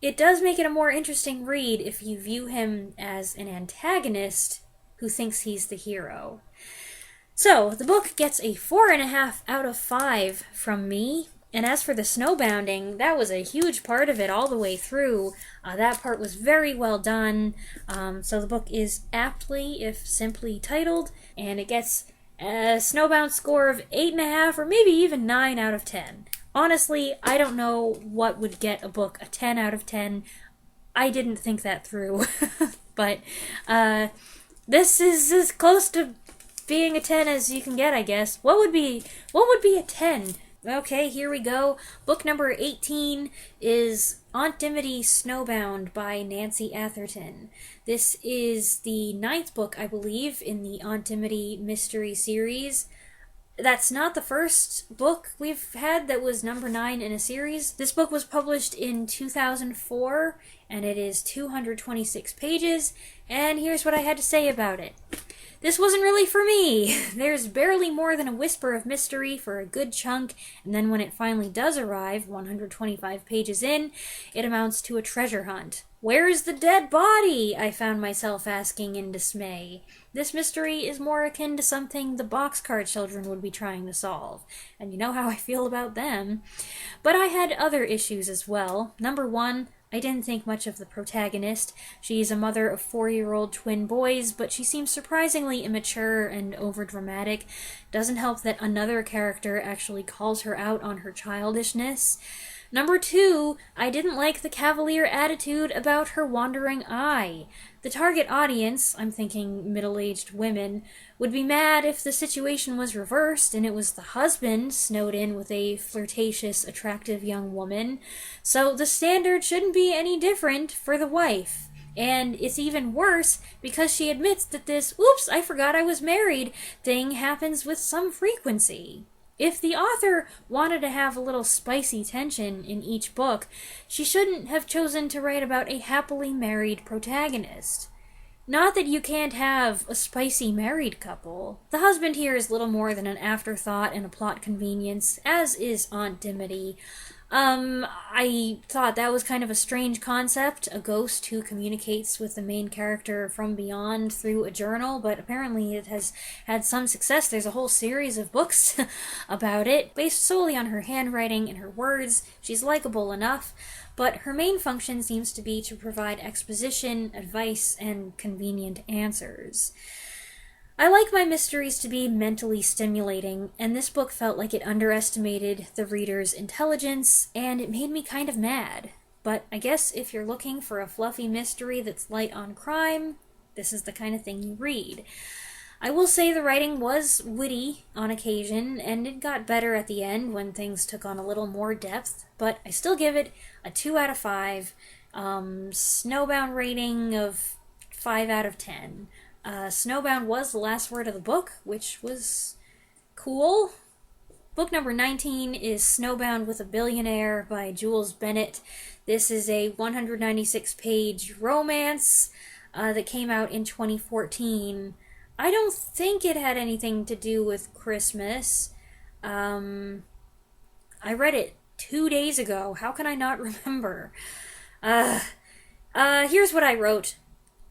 it does make it a more interesting read if you view him as an antagonist who thinks he's the hero. So, the book gets a 4.5 out of 5 from me. And as for the snowbounding, that was a huge part of it all the way through. That part was very well done. So the book is aptly, if simply, titled, and it gets a snowbound score of 8.5 or maybe even 9 out of 10. Honestly, I don't know what would get a book a 10 out of 10. I didn't think that through. But this is as close to being a 10 as you can get, I guess. What would be a 10? Okay, here we go. Book number 18 is Aunt Dimity Snowbound by Nancy Atherton. This is the 9th book, I believe, in the Aunt Dimity mystery series. That's not the first book we've had that was number 9 in a series. This book was published in 2004, and it is 226 pages, and here's what I had to say about it. This wasn't really for me. There's barely more than a whisper of mystery for a good chunk, and then when it finally does arrive, 125 pages in, it amounts to a treasure hunt. Where's the dead body? I found myself asking in dismay. This mystery is more akin to something the Boxcar Children would be trying to solve, and you know how I feel about them. But I had other issues as well. Number one, I didn't think much of the protagonist. She's a mother of 4-year-old twin boys, but she seems surprisingly immature and overdramatic. Doesn't help that another character actually calls her out on her childishness. Number two, I didn't like the cavalier attitude about her wandering eye. The target audience, I'm thinking middle-aged women, would be mad if the situation was reversed and it was the husband snowed in with a flirtatious, attractive young woman. So the standard shouldn't be any different for the wife. And it's even worse because she admits that this, oops, I forgot I was married, thing happens with some frequency. If the author wanted to have a little spicy tension in each book, she shouldn't have chosen to write about a happily married protagonist. Not that you can't have a spicy married couple. The husband here is little more than an afterthought and a plot convenience, as is Aunt Dimity. I thought that was kind of a strange concept, a ghost who communicates with the main character from beyond through a journal, but apparently it has had some success. There's a whole series of books about it, based solely on her handwriting and her words. She's likable enough, but her main function seems to be to provide exposition, advice, and convenient answers. I like my mysteries to be mentally stimulating, and this book felt like it underestimated the reader's intelligence, and it made me kind of mad. But I guess if you're looking for a fluffy mystery that's light on crime, this is the kind of thing you read. I will say the writing was witty on occasion, and it got better at the end when things took on a little more depth, but I still give it a 2 out of 5, Snowbound rating of 5 out of 10. Snowbound was the last word of the book, which was cool. Book number 19 is Snowbound with a Billionaire by Jules Bennett. This is a 196-page romance that came out in 2014. I don't think it had anything to do with Christmas. I read it 2 days ago. How can I not remember? Here's what I wrote.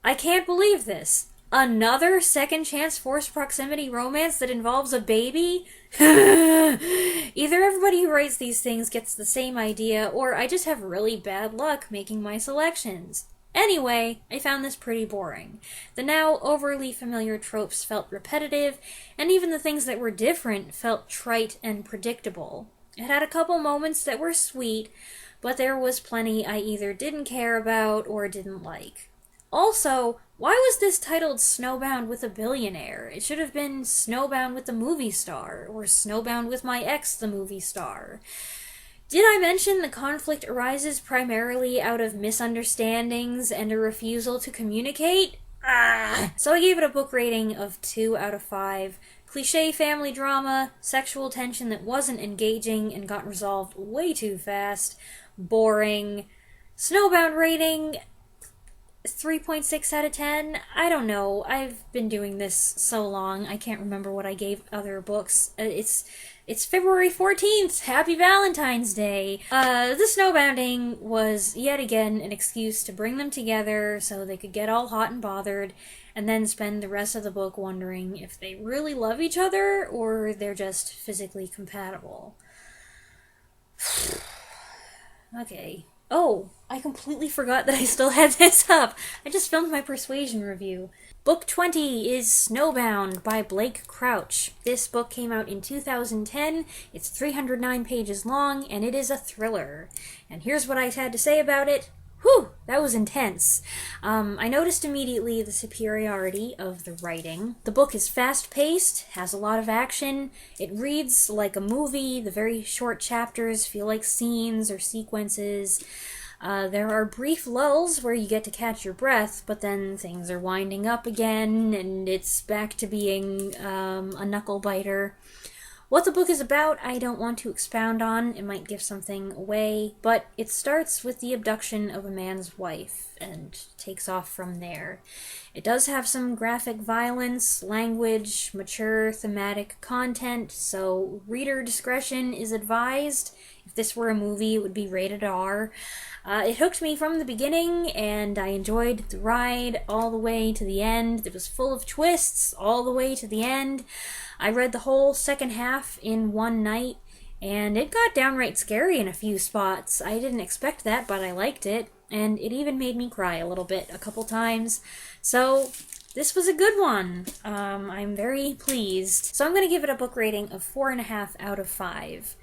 I can't believe this. Another second chance forced proximity romance that involves a baby? Either everybody who writes these things gets the same idea, or I just have really bad luck making my selections. Anyway, I found this pretty boring. The now overly familiar tropes felt repetitive, and even the things that were different felt trite and predictable. It had a couple moments that were sweet, but there was plenty I either didn't care about or didn't like. Also, why was this titled Snowbound with a Billionaire? It should have been Snowbound with the Movie Star, or Snowbound with My Ex, the Movie Star. Did I mention the conflict arises primarily out of misunderstandings and a refusal to communicate? So I gave it a book rating of 2 out of 5. Cliché family drama, sexual tension that wasn't engaging and got resolved way too fast, boring. Snowbound rating 3.6 out of 10? I don't know. I've been doing this so long, I can't remember what I gave other books. It's February 14th! Happy Valentine's Day! The snowbounding was yet again an excuse to bring them together so they could get all hot and bothered, and then spend the rest of the book wondering if they really love each other, or they're just physically compatible. Okay. Oh, I completely forgot that I still had this up. I just filmed my Persuasion review. Book 20 is Snowbound by Blake Crouch. This book came out in 2010. It's 309 pages long, and it is a thriller. And here's what I had to say about it. Whew, that was intense. I noticed immediately the superiority of the writing. The book is fast-paced, has a lot of action. It reads like a movie. The very short chapters feel like scenes or sequences. There are brief lulls where you get to catch your breath, but then things are winding up again, and it's back to being a knuckle-biter. What the book is about, I don't want to expound on. It might give something away, but it starts with the abduction of a man's wife and takes off from there. It does have some graphic violence, language, mature thematic content, so reader discretion is advised. If If this were a movie, it would be rated R. It hooked me from the beginning, and I enjoyed the ride all the way to the end. It was full of twists all the way to the end. I read the whole second half in one night, and it got downright scary in a few spots. I didn't expect that, but I liked it, and it even made me cry a little bit a couple times. So this was a good one. I'm very pleased. So I'm going to give it a book rating of 4.5 out of 5.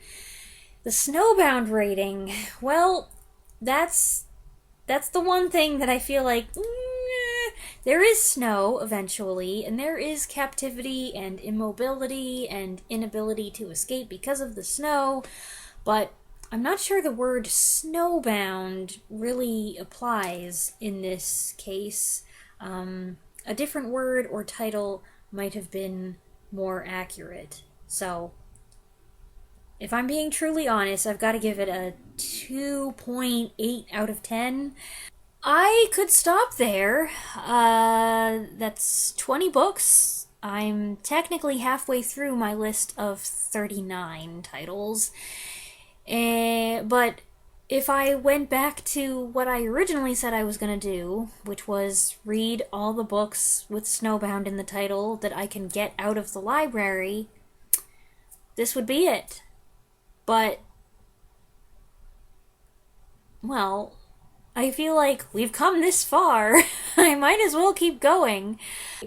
The Snowbound rating, well, that's the one thing that I feel like there is snow eventually, and there is captivity and immobility and inability to escape because of the snow, but I'm not sure the word snowbound really applies in this case. A different word or title might have been more accurate. So, if I'm being truly honest, I've got to give it a 2.8 out of 10. I could stop there. That's 20 books. I'm technically halfway through my list of 39 titles. But if I went back to what I originally said I was going to do, which was read all the books with Snowbound in the title that I can get out of the library, this would be it. But, well, I feel like we've come this far. I might as well keep going.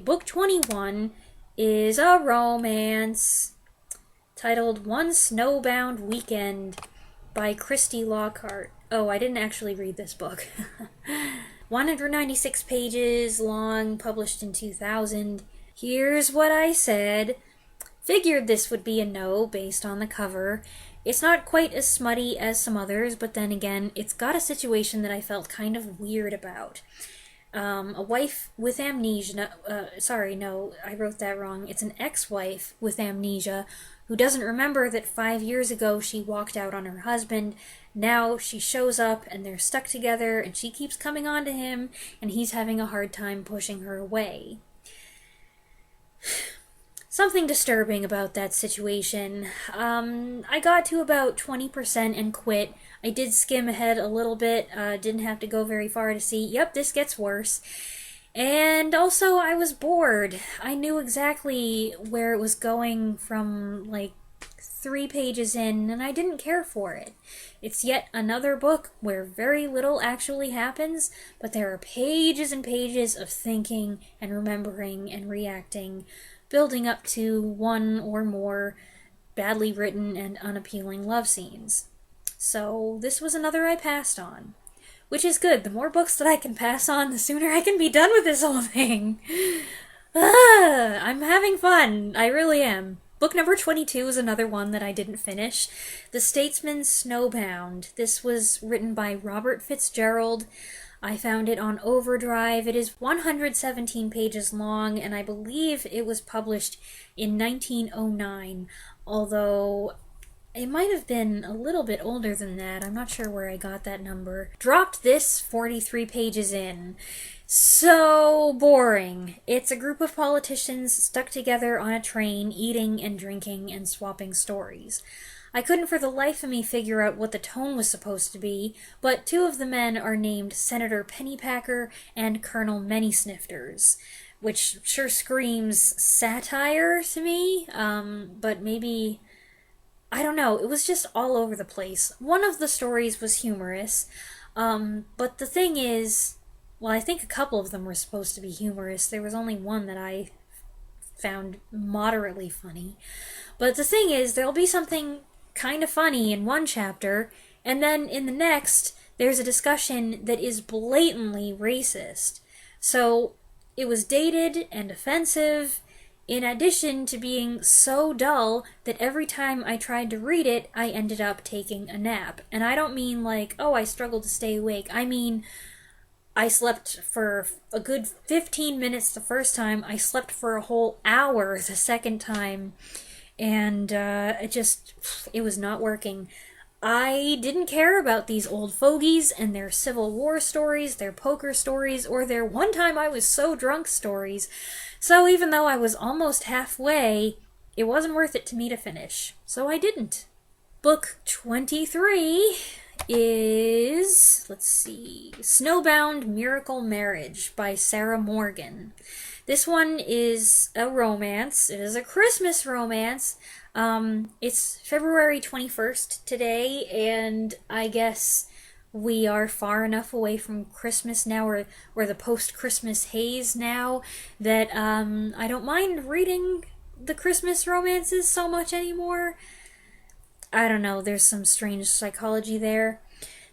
Book 21 is a romance titled One Snowbound Weekend by Christy Lockhart. Oh, I didn't actually read this book. 196 pages long, published in 2000. Here's what I said. Figured this would be a no based on the cover. It's not quite as smutty as some others, but then again, it's got a situation that I felt kind of weird about. A wife with amnesia, I wrote that wrong. It's an ex-wife with amnesia who doesn't remember that 5 years ago she walked out on her husband. Now she shows up and they're stuck together and she keeps coming on to him and he's having a hard time pushing her away. Something disturbing about that situation. I got to about 20% and quit. I did skim ahead a little bit, didn't have to go very far to see, yep, this gets worse. And also, I was bored. I knew exactly where it was going from, 3 pages in, and I didn't care for it. It's yet another book where very little actually happens, but there are pages and pages of thinking and remembering and reacting, building up to one or more badly written and unappealing love scenes. So this was another I passed on. Which is good. The more books that I can pass on, the sooner I can be done with this whole thing. I'm having fun. I really am. Book number 22 is another one that I didn't finish. The Statesman Snowbound. This was written by Robert Fitzgerald. I found it on Overdrive. It is 117 pages long, and I believe it was published in 1909, although it might have been a little bit older than that. I'm not sure where I got that number. Dropped this 43 pages in. So boring. It's a group of politicians stuck together on a train, eating and drinking and swapping stories. I couldn't for the life of me figure out what the tone was supposed to be, but 2 of the men are named Senator Pennypacker and Colonel Many-Snifters, which sure screams satire to me, but maybe, I don't know, it was just all over the place. One of the stories was humorous, but the thing is, well, I think a couple of them were supposed to be humorous. There was only one that I found moderately funny. But the thing is, there'll be something kind of funny in one chapter, and then in the next, there's a discussion that is blatantly racist. So, it was dated and offensive, in addition to being so dull that every time I tried to read it, I ended up taking a nap. And I don't mean like, oh, I struggled to stay awake. I mean, I slept for a good 15 minutes the first time. I slept for a whole hour the second time. And it was not working. I didn't care about these old fogies and their Civil War stories, their poker stories, or their one time I was so drunk stories. So even though I was almost halfway, it wasn't worth it to me to finish. So I didn't. Book 23 is, let's see, Snowbound Miracle Marriage by Sarah Morgan. This one is a romance. It is a Christmas romance. It's February 21st today, and I guess we are far enough away from Christmas now, or the post-Christmas haze now, that I don't mind reading the Christmas romances so much anymore. I don't know, there's some strange psychology there.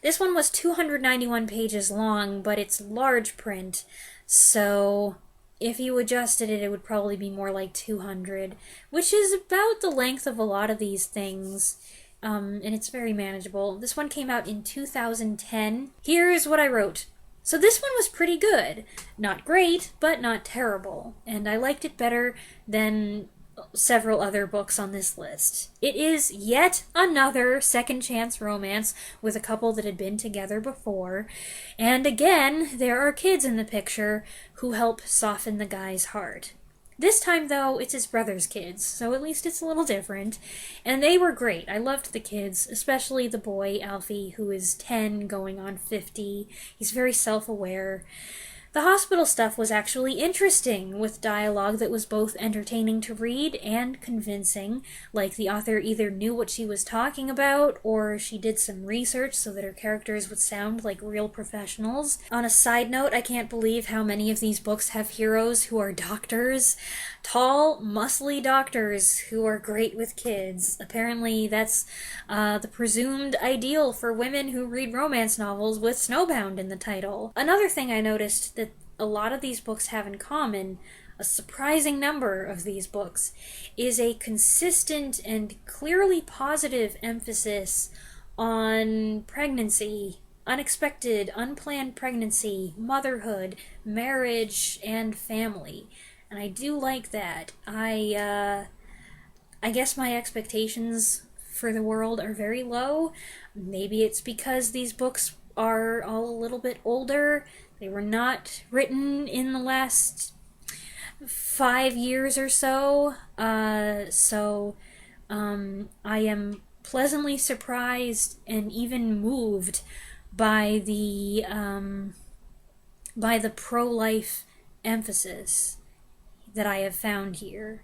This one was 291 pages long, but it's large print, so if you adjusted it, it would probably be more like 200, which is about the length of a lot of these things, and it's very manageable. This one came out in 2010. Here's what I wrote. So this one was pretty good. Not great, but not terrible, and I liked it better than several other books on this list. It is yet another second chance romance with a couple that had been together before, and again, there are kids in the picture who help soften the guy's heart. This time, though, it's his brother's kids, so at least it's a little different, and they were great. I loved the kids, especially the boy, Alfie, who is 10 going on 50. He's very self-aware. The hospital stuff was actually interesting, with dialogue that was both entertaining to read and convincing, like the author either knew what she was talking about, or she did some research so that her characters would sound like real professionals. On a side note, I can't believe how many of these books have heroes who are doctors. Tall, muscly doctors who are great with kids. Apparently that's the presumed ideal for women who read romance novels with Snowbound in the title. Another thing I noticed that a lot of these books have in common, a surprising number of these books, is a consistent and clearly positive emphasis on pregnancy, unexpected, unplanned pregnancy, motherhood, marriage, and family. And I do like that. I guess my expectations for the world are very low. Maybe it's because these books are all a little bit older. They were not written in the last 5 years or so. I am pleasantly surprised and even moved by the pro-life emphasis that I have found here.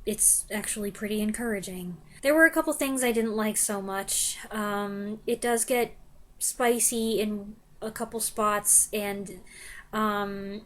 It's actually pretty encouraging. There were a couple things I didn't like so much. It does get spicy in a couple spots, and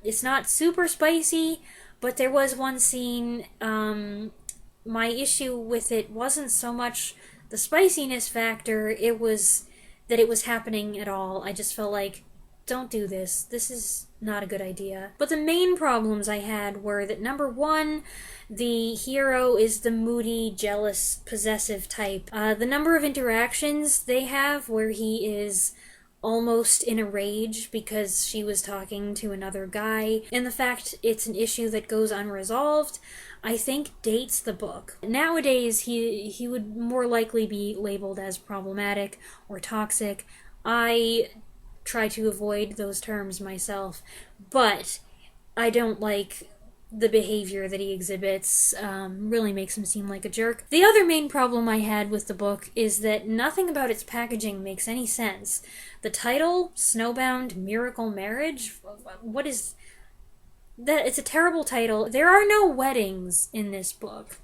it's not super spicy, but there was one scene, my issue with it wasn't so much the spiciness factor, it was that it was happening at all. I just felt like, don't do this. This is not a good idea. But the main problems I had were that, number one, the hero is the moody, jealous, possessive type. The number of interactions they have where he is almost in a rage because she was talking to another guy, and the fact it's an issue that goes unresolved, I think dates the book. Nowadays, he would more likely be labeled as problematic or toxic. I try to avoid those terms myself, but I don't like the behavior that he exhibits. Really makes him seem like a jerk. The other main problem I had with the book is that nothing about its packaging makes any sense. The title, Snowbound Miracle Marriage, what is that? It's a terrible title. There are no weddings in this book.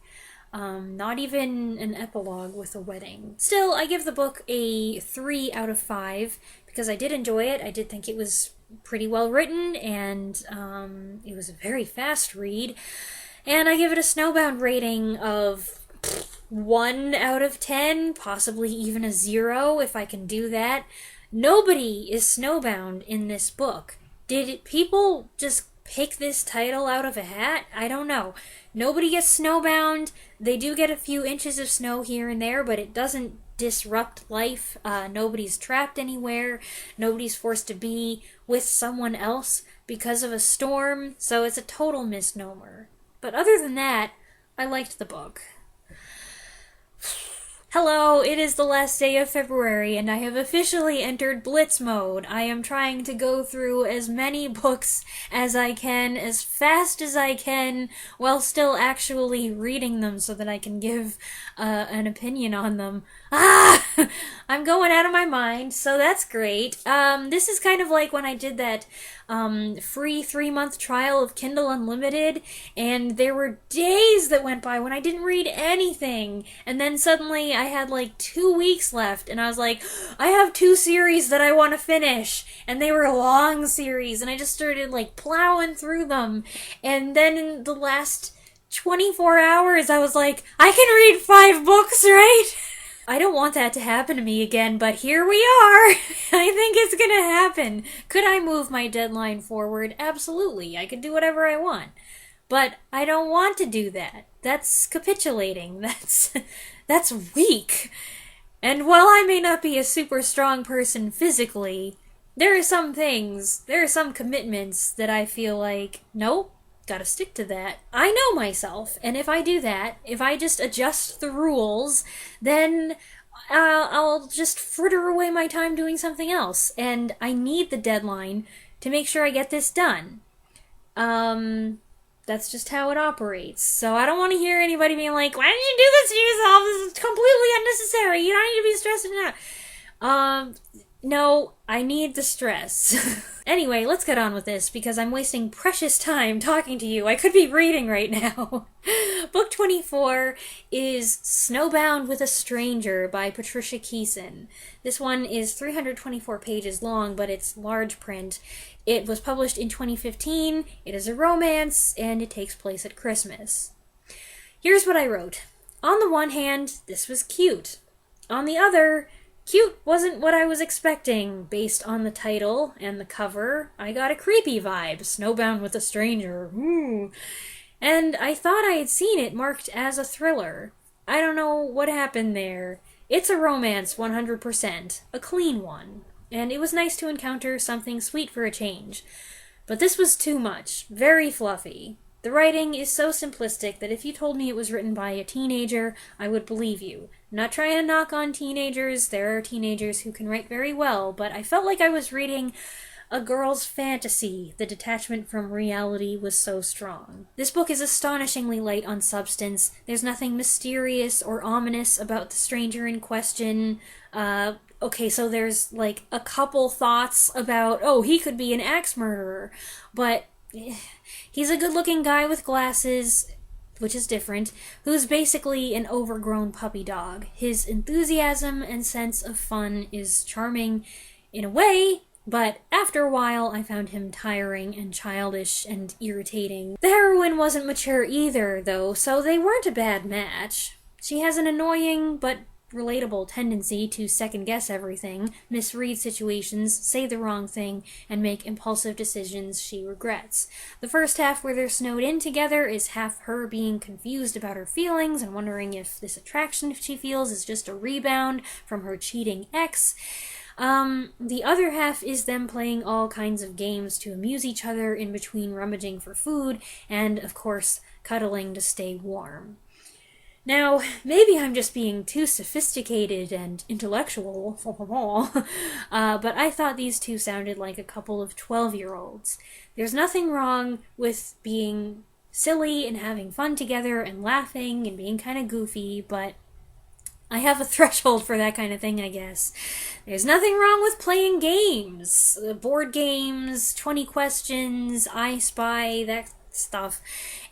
Not even an epilogue with a wedding. Still, I give the book a 3 out of 5 because I did enjoy it. I did think it was pretty well written, and it was a very fast read. And I give it a Snowbound rating of 1 out of 10, possibly even a 0 if I can do that. Nobody is snowbound in this book. Did people just pick this title out of a hat? I don't know. Nobody gets snowbound. They do get a few inches of snow here and there, but it doesn't disrupt life. Nobody's trapped anywhere. Nobody's forced to be with someone else because of a storm, so it's a total misnomer. But other than that, I liked the book. Hello, it is the last day of February, and I have officially entered Blitz mode. I am trying to go through as many books as I can, as fast as I can, while still actually reading them so that I can give an opinion on them. I'm going out of my mind, so that's great. This is kind of like when I did that free 3-month trial of Kindle Unlimited, and there were days that went by when I didn't read anything, and then suddenly I had like 2 weeks left, and I was like, I have 2 series that I want to finish, and they were long series, and I just started like plowing through them, and then in the last 24 hours I was like, I can read 5 books, right? I don't want that to happen to me again, but here we are! I think it's gonna happen. Could I move my deadline forward? Absolutely. I could do whatever I want. But I don't want to do that. That's capitulating. That's weak. And while I may not be a super strong person physically, there are some commitments that I feel like, nope, gotta stick to that. I know myself, and if I do that, if I just adjust the rules, then I'll just fritter away my time doing something else, and I need the deadline to make sure I get this done. That's just how it operates. So I don't want to hear anybody being like, why did you do this to yourself? This is completely unnecessary. You don't need to be stressing out. No, I need the stress. Anyway, let's get on with this, because I'm wasting precious time talking to you. I could be reading right now. Book 24 is Snowbound with a Stranger by Patricia Keeson. This one is 324 pages long, but it's large print. It was published in 2015, it is a romance, and it takes place at Christmas. Here's what I wrote. On the one hand, this was cute. On the other, cute wasn't what I was expecting. Based on the title and the cover, I got a creepy vibe. Snowbound with a Stranger. Ooh. And I thought I had seen it marked as a thriller. I don't know what happened there. It's a romance, 100%. A clean one. And it was nice to encounter something sweet for a change. But this was too much. Very fluffy. The writing is so simplistic that if you told me it was written by a teenager, I would believe you. I'm not trying to knock on teenagers. There are teenagers who can write very well, but I felt like I was reading a girl's fantasy. The detachment from reality was so strong. This book is astonishingly light on substance. There's nothing mysterious or ominous about the stranger in question. Okay, so there's like a couple thoughts about, oh, he could be an axe murderer, but he's a good-looking guy with glasses, which is different, who's basically an overgrown puppy dog. His enthusiasm and sense of fun is charming in a way, but after a while I found him tiring and childish and irritating. The heroine wasn't mature either, though, so they weren't a bad match. She has an annoying but relatable tendency to second-guess everything, misread situations, say the wrong thing, and make impulsive decisions she regrets. The first half, where they're snowed in together, is half her being confused about her feelings and wondering if this attraction she feels is just a rebound from her cheating ex. The other half is them playing all kinds of games to amuse each other in between rummaging for food and, of course, cuddling to stay warm. Now, maybe I'm just being too sophisticated and intellectual, but I thought these two sounded like a couple of 12-year-olds. There's nothing wrong with being silly and having fun together and laughing and being kind of goofy, but I have a threshold for that kind of thing, I guess. There's nothing wrong with playing games. Board games, 20 questions, I Spy, that stuff,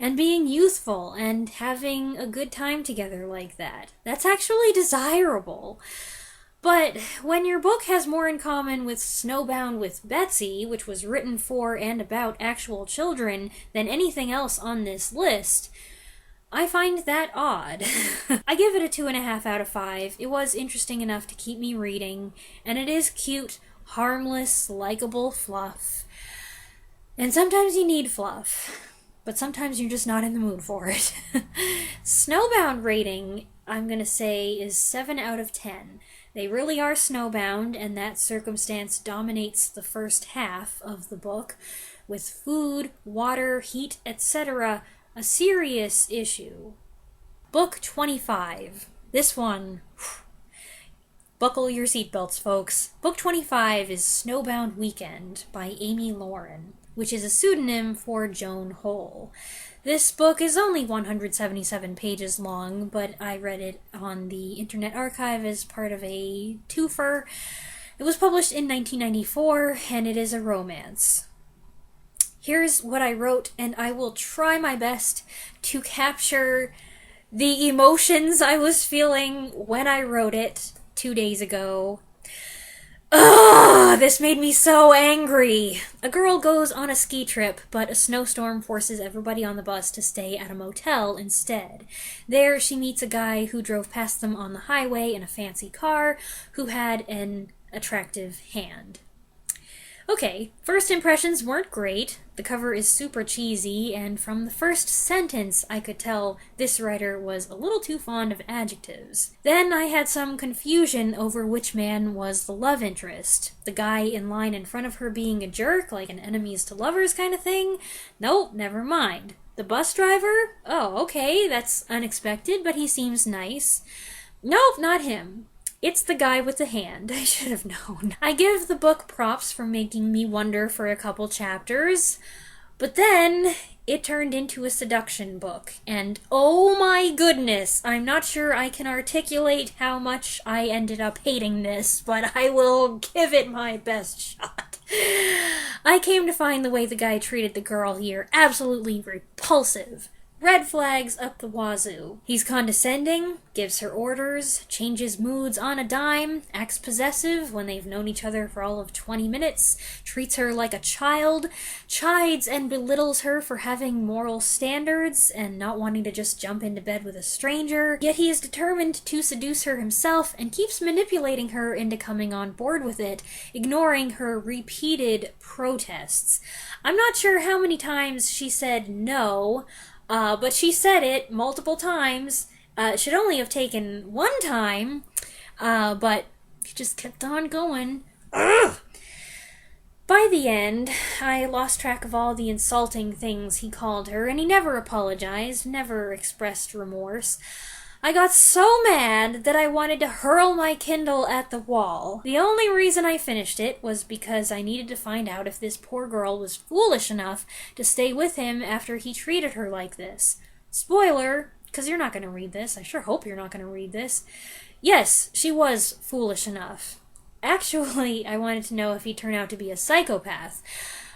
and being youthful and having a good time together like that. That's actually desirable. But when your book has more in common with Snowbound with Betsy, which was written for and about actual children, than anything else on this list, I find that odd. I give it a 2.5 out of 5. It was interesting enough to keep me reading, and it is cute, harmless, likable fluff. And sometimes you need fluff, but sometimes you're just not in the mood for it. Snowbound rating, I'm gonna say, is 7 out of 10. They really are snowbound, and that circumstance dominates the first half of the book, with food, water, heat, etc. a serious issue. Book 25. This one, buckle your seatbelts, folks. Book 25 is Snowbound Weekend by Amy Lauren, which is a pseudonym for Joan Hole. This book is only 177 pages long, but I read it on the Internet Archive as part of a twofer. It was published in 1994, and it is a romance. Here's what I wrote, and I will try my best to capture the emotions I was feeling when I wrote it 2 days ago. Ugh, this made me so angry. A girl goes on a ski trip, but a snowstorm forces everybody on the bus to stay at a motel instead. There, she meets a guy who drove past them on the highway in a fancy car, who had an attractive hand. Okay, first impressions weren't great. The cover is super cheesy, and from the first sentence I could tell this writer was a little too fond of adjectives. Then I had some confusion over which man was the love interest. The guy in line in front of her being a jerk, like an enemies to lovers kind of thing? Nope, never mind. The bus driver? Oh, okay, that's unexpected, but he seems nice. Nope, not him. It's the guy with the hand. I should have known. I give the book props for making me wonder for a couple chapters, but then it turned into a seduction book, and oh my goodness, I'm not sure I can articulate how much I ended up hating this, but I will give it my best shot. I came to find the way the guy treated the girl here absolutely repulsive. Red flags up the wazoo. He's condescending, gives her orders, changes moods on a dime, acts possessive when they've known each other for all of 20 minutes, treats her like a child, chides and belittles her for having moral standards and not wanting to just jump into bed with a stranger, yet he is determined to seduce her himself and keeps manipulating her into coming on board with it, ignoring her repeated protests. I'm not sure how many times she said no, but she said it multiple times. It should only have taken one time, but she just kept on going. Ugh! By the end, I lost track of all the insulting things he called her, and he never apologized, never expressed remorse. I got so mad that I wanted to hurl my Kindle at the wall. The only reason I finished it was because I needed to find out if this poor girl was foolish enough to stay with him after he treated her like this. Spoiler, because you're not going to read this. I sure hope you're not going to read this. Yes, she was foolish enough. Actually, I wanted to know if he turned out to be a psychopath.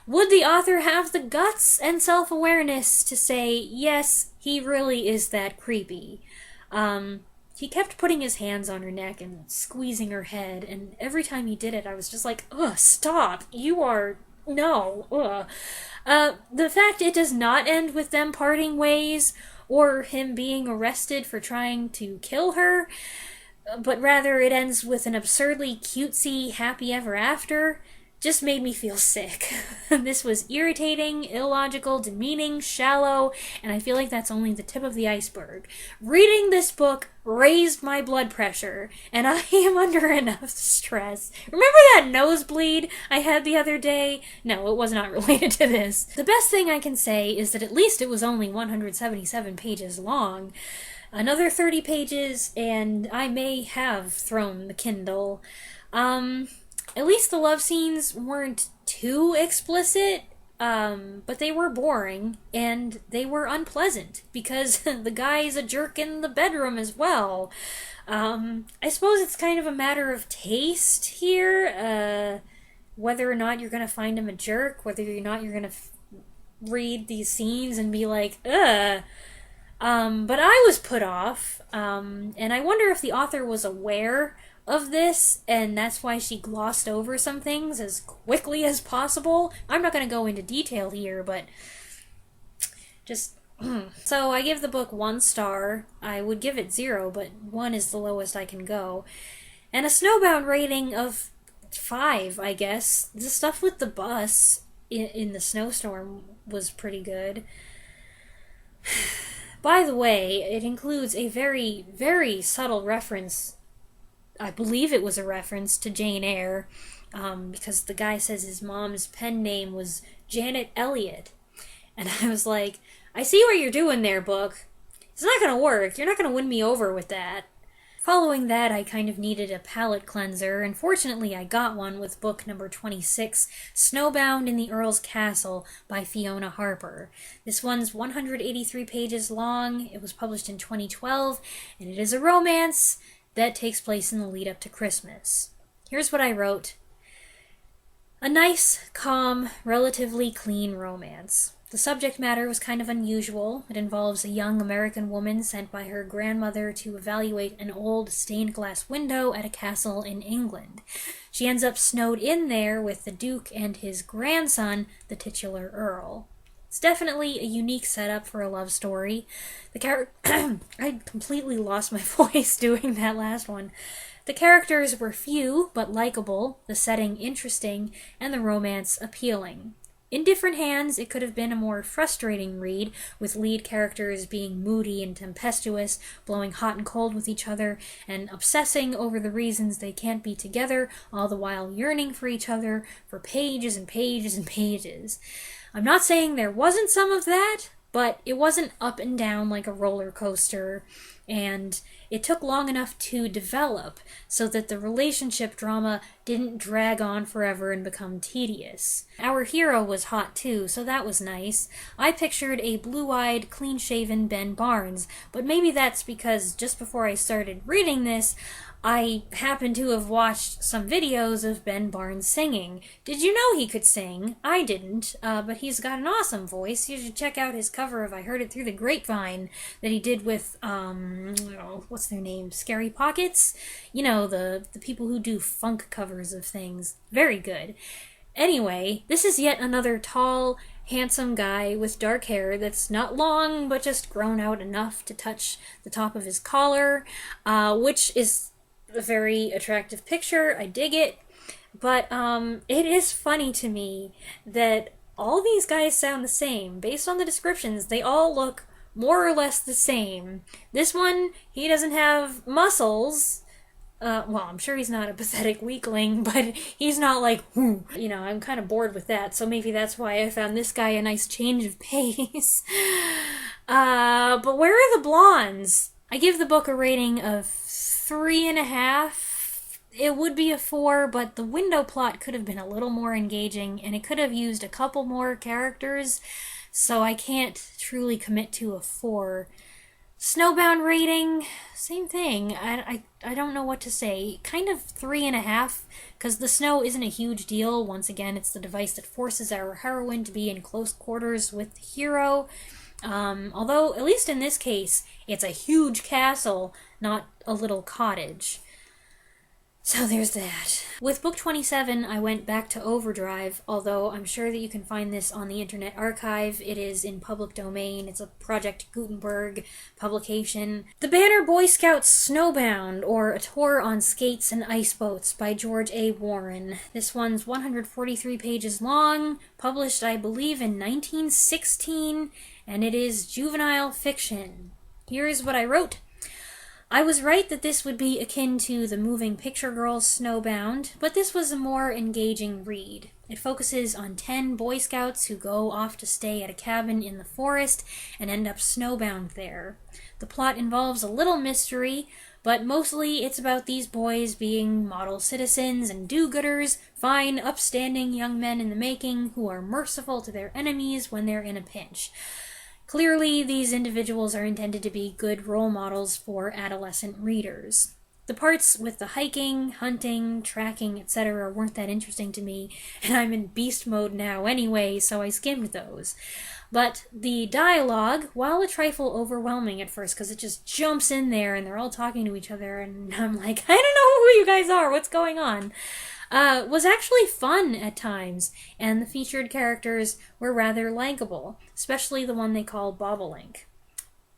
Would the author have the guts and self-awareness to say, yes, he really is that creepy? He kept putting his hands on her neck and squeezing her head, and every time he did it, I was just like, ugh, stop, you are, no, ugh. The fact it does not end with them parting ways, or him being arrested for trying to kill her, but rather it ends with an absurdly cutesy happy ever after, just made me feel sick. This was irritating, illogical, demeaning, shallow, and I feel like that's only the tip of the iceberg. Reading this book raised my blood pressure, and I am under enough stress. Remember that nosebleed I had the other day? No, it was not related to this. The best thing I can say is that at least it was only 177 pages long. Another 30 pages, and I may have thrown the Kindle. At least the love scenes weren't too explicit, but they were boring, and they were unpleasant, because the guy's a jerk in the bedroom as well. I suppose it's kind of a matter of taste here, whether or not you're gonna find him a jerk, whether or not you're gonna read these scenes and be like, ugh. But I was put off, and I wonder if the author was aware of this, and that's why she glossed over some things as quickly as possible. I'm not going to go into detail here, but just... So I give the book 1 star. I would give it 0, but 1 is the lowest I can go. And a Snowbound rating of 5, I guess. The stuff with the bus in the snowstorm was pretty good. By the way, it includes a very, very subtle reference. I believe it was a reference to Jane Eyre, because the guy says his mom's pen name was Janet Elliott. And I was like, I see what you're doing there, book. It's not going to work. You're not going to win me over with that. Following that, I kind of needed a palate cleanser, and fortunately I got one with book number 26, Snowbound in the Earl's Castle by Fiona Harper. This one's 183 pages long, it was published in 2012, and it is a romance that takes place in the lead up to Christmas. Here's what I wrote. A nice, calm, relatively clean romance. The subject matter was kind of unusual. It involves a young American woman sent by her grandmother to evaluate an old stained glass window at a castle in England. She ends up snowed in there with the Duke and his grandson, the titular Earl. It's definitely a unique setup for a love story. I completely lost my voice doing that last one. The characters were few, but likable, the setting interesting, and the romance appealing. In different hands, it could have been a more frustrating read, with lead characters being moody and tempestuous, blowing hot and cold with each other, and obsessing over the reasons they can't be together, all the while yearning for each other for pages and pages and pages. I'm not saying there wasn't some of that, but it wasn't up and down like a roller coaster, and it took long enough to develop so that the relationship drama didn't drag on forever and become tedious. Our hero was hot too, so that was nice. I pictured a blue-eyed, clean-shaven Ben Barnes, but maybe that's because just before I started reading this, I happened to have watched some videos of Ben Barnes singing. Did you know he could sing? I didn't, but he's got an awesome voice. You should check out his cover of I Heard It Through the Grapevine that he did with, what's their name? Scary Pockets? You know, the people who do funk covers of things. Very good. Anyway, this is yet another tall, handsome guy with dark hair that's not long, but just grown out enough to touch the top of his collar, which is a very attractive picture. I dig it. But it is funny to me that all these guys sound the same. Based on the descriptions, they all look more or less the same. This one, he doesn't have muscles. Well, I'm sure he's not a pathetic weakling, but he's not like, whoo. You know, I'm kind of bored with that, so maybe that's why I found this guy a nice change of pace. But where are the blondes? I give the book a rating of 3.5. It would be a 4, but the window plot could have been a little more engaging, and it could have used a couple more characters, so I can't truly commit to a 4. Snowbound rating, same thing. I don't know what to say. Kind of 3.5, because the snow isn't a huge deal. Once again, it's the device that forces our heroine to be in close quarters with the hero. Although, at least in this case, it's a huge castle, not a little cottage. So there's that. With book 27, I went back to Overdrive, although I'm sure that you can find this on the Internet Archive. It is in public domain. It's a Project Gutenberg publication. The Banner Boy Scouts Snowbound, or A Tour on Skates and Ice Boats by George A. Warren. This one's 143 pages long, published, I believe, in 1916, and it is juvenile fiction. Here's what I wrote. I was right that this would be akin to the Moving Picture Girls Snowbound, but this was a more engaging read. It focuses on 10 Boy Scouts who go off to stay at a cabin in the forest and end up snowbound there. The plot involves a little mystery, but mostly it's about these boys being model citizens and do-gooders, fine, upstanding young men in the making who are merciful to their enemies when they're in a pinch. Clearly, these individuals are intended to be good role models for adolescent readers. The parts with the hiking, hunting, tracking, etc. weren't that interesting to me, and I'm in beast mode now anyway, so I skimmed those. But the dialogue, while a trifle overwhelming at first, because it just jumps in there and they're all talking to each other, and I'm like, I don't know who you guys are, what's going on? Was actually fun at times, and the featured characters were rather likable, especially the one they call Bobolink.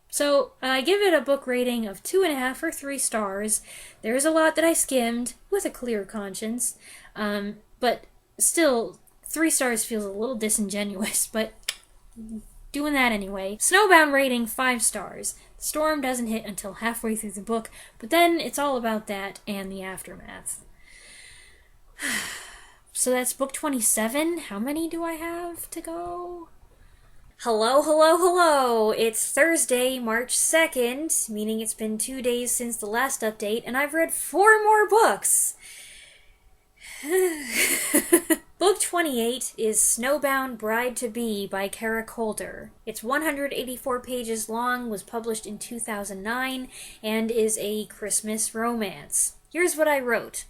So, I give it a book rating of 2.5 or 3 stars. There's a lot that I skimmed, with a clear conscience, but still, 3 stars feels a little disingenuous, but doing that anyway. Snowbound rating 5 stars. The storm doesn't hit until halfway through the book, but then it's all about that and the aftermath. So that's book 27. How many do I have to go? Hello, hello, hello! It's Thursday, March 2nd, meaning it's been 2 days since the last update, and I've read 4 more books! Book 28 is Snowbound Bride-to-Be by Kara Coulter. It's 184 pages long, was published in 2009, and is a Christmas romance. Here's what I wrote.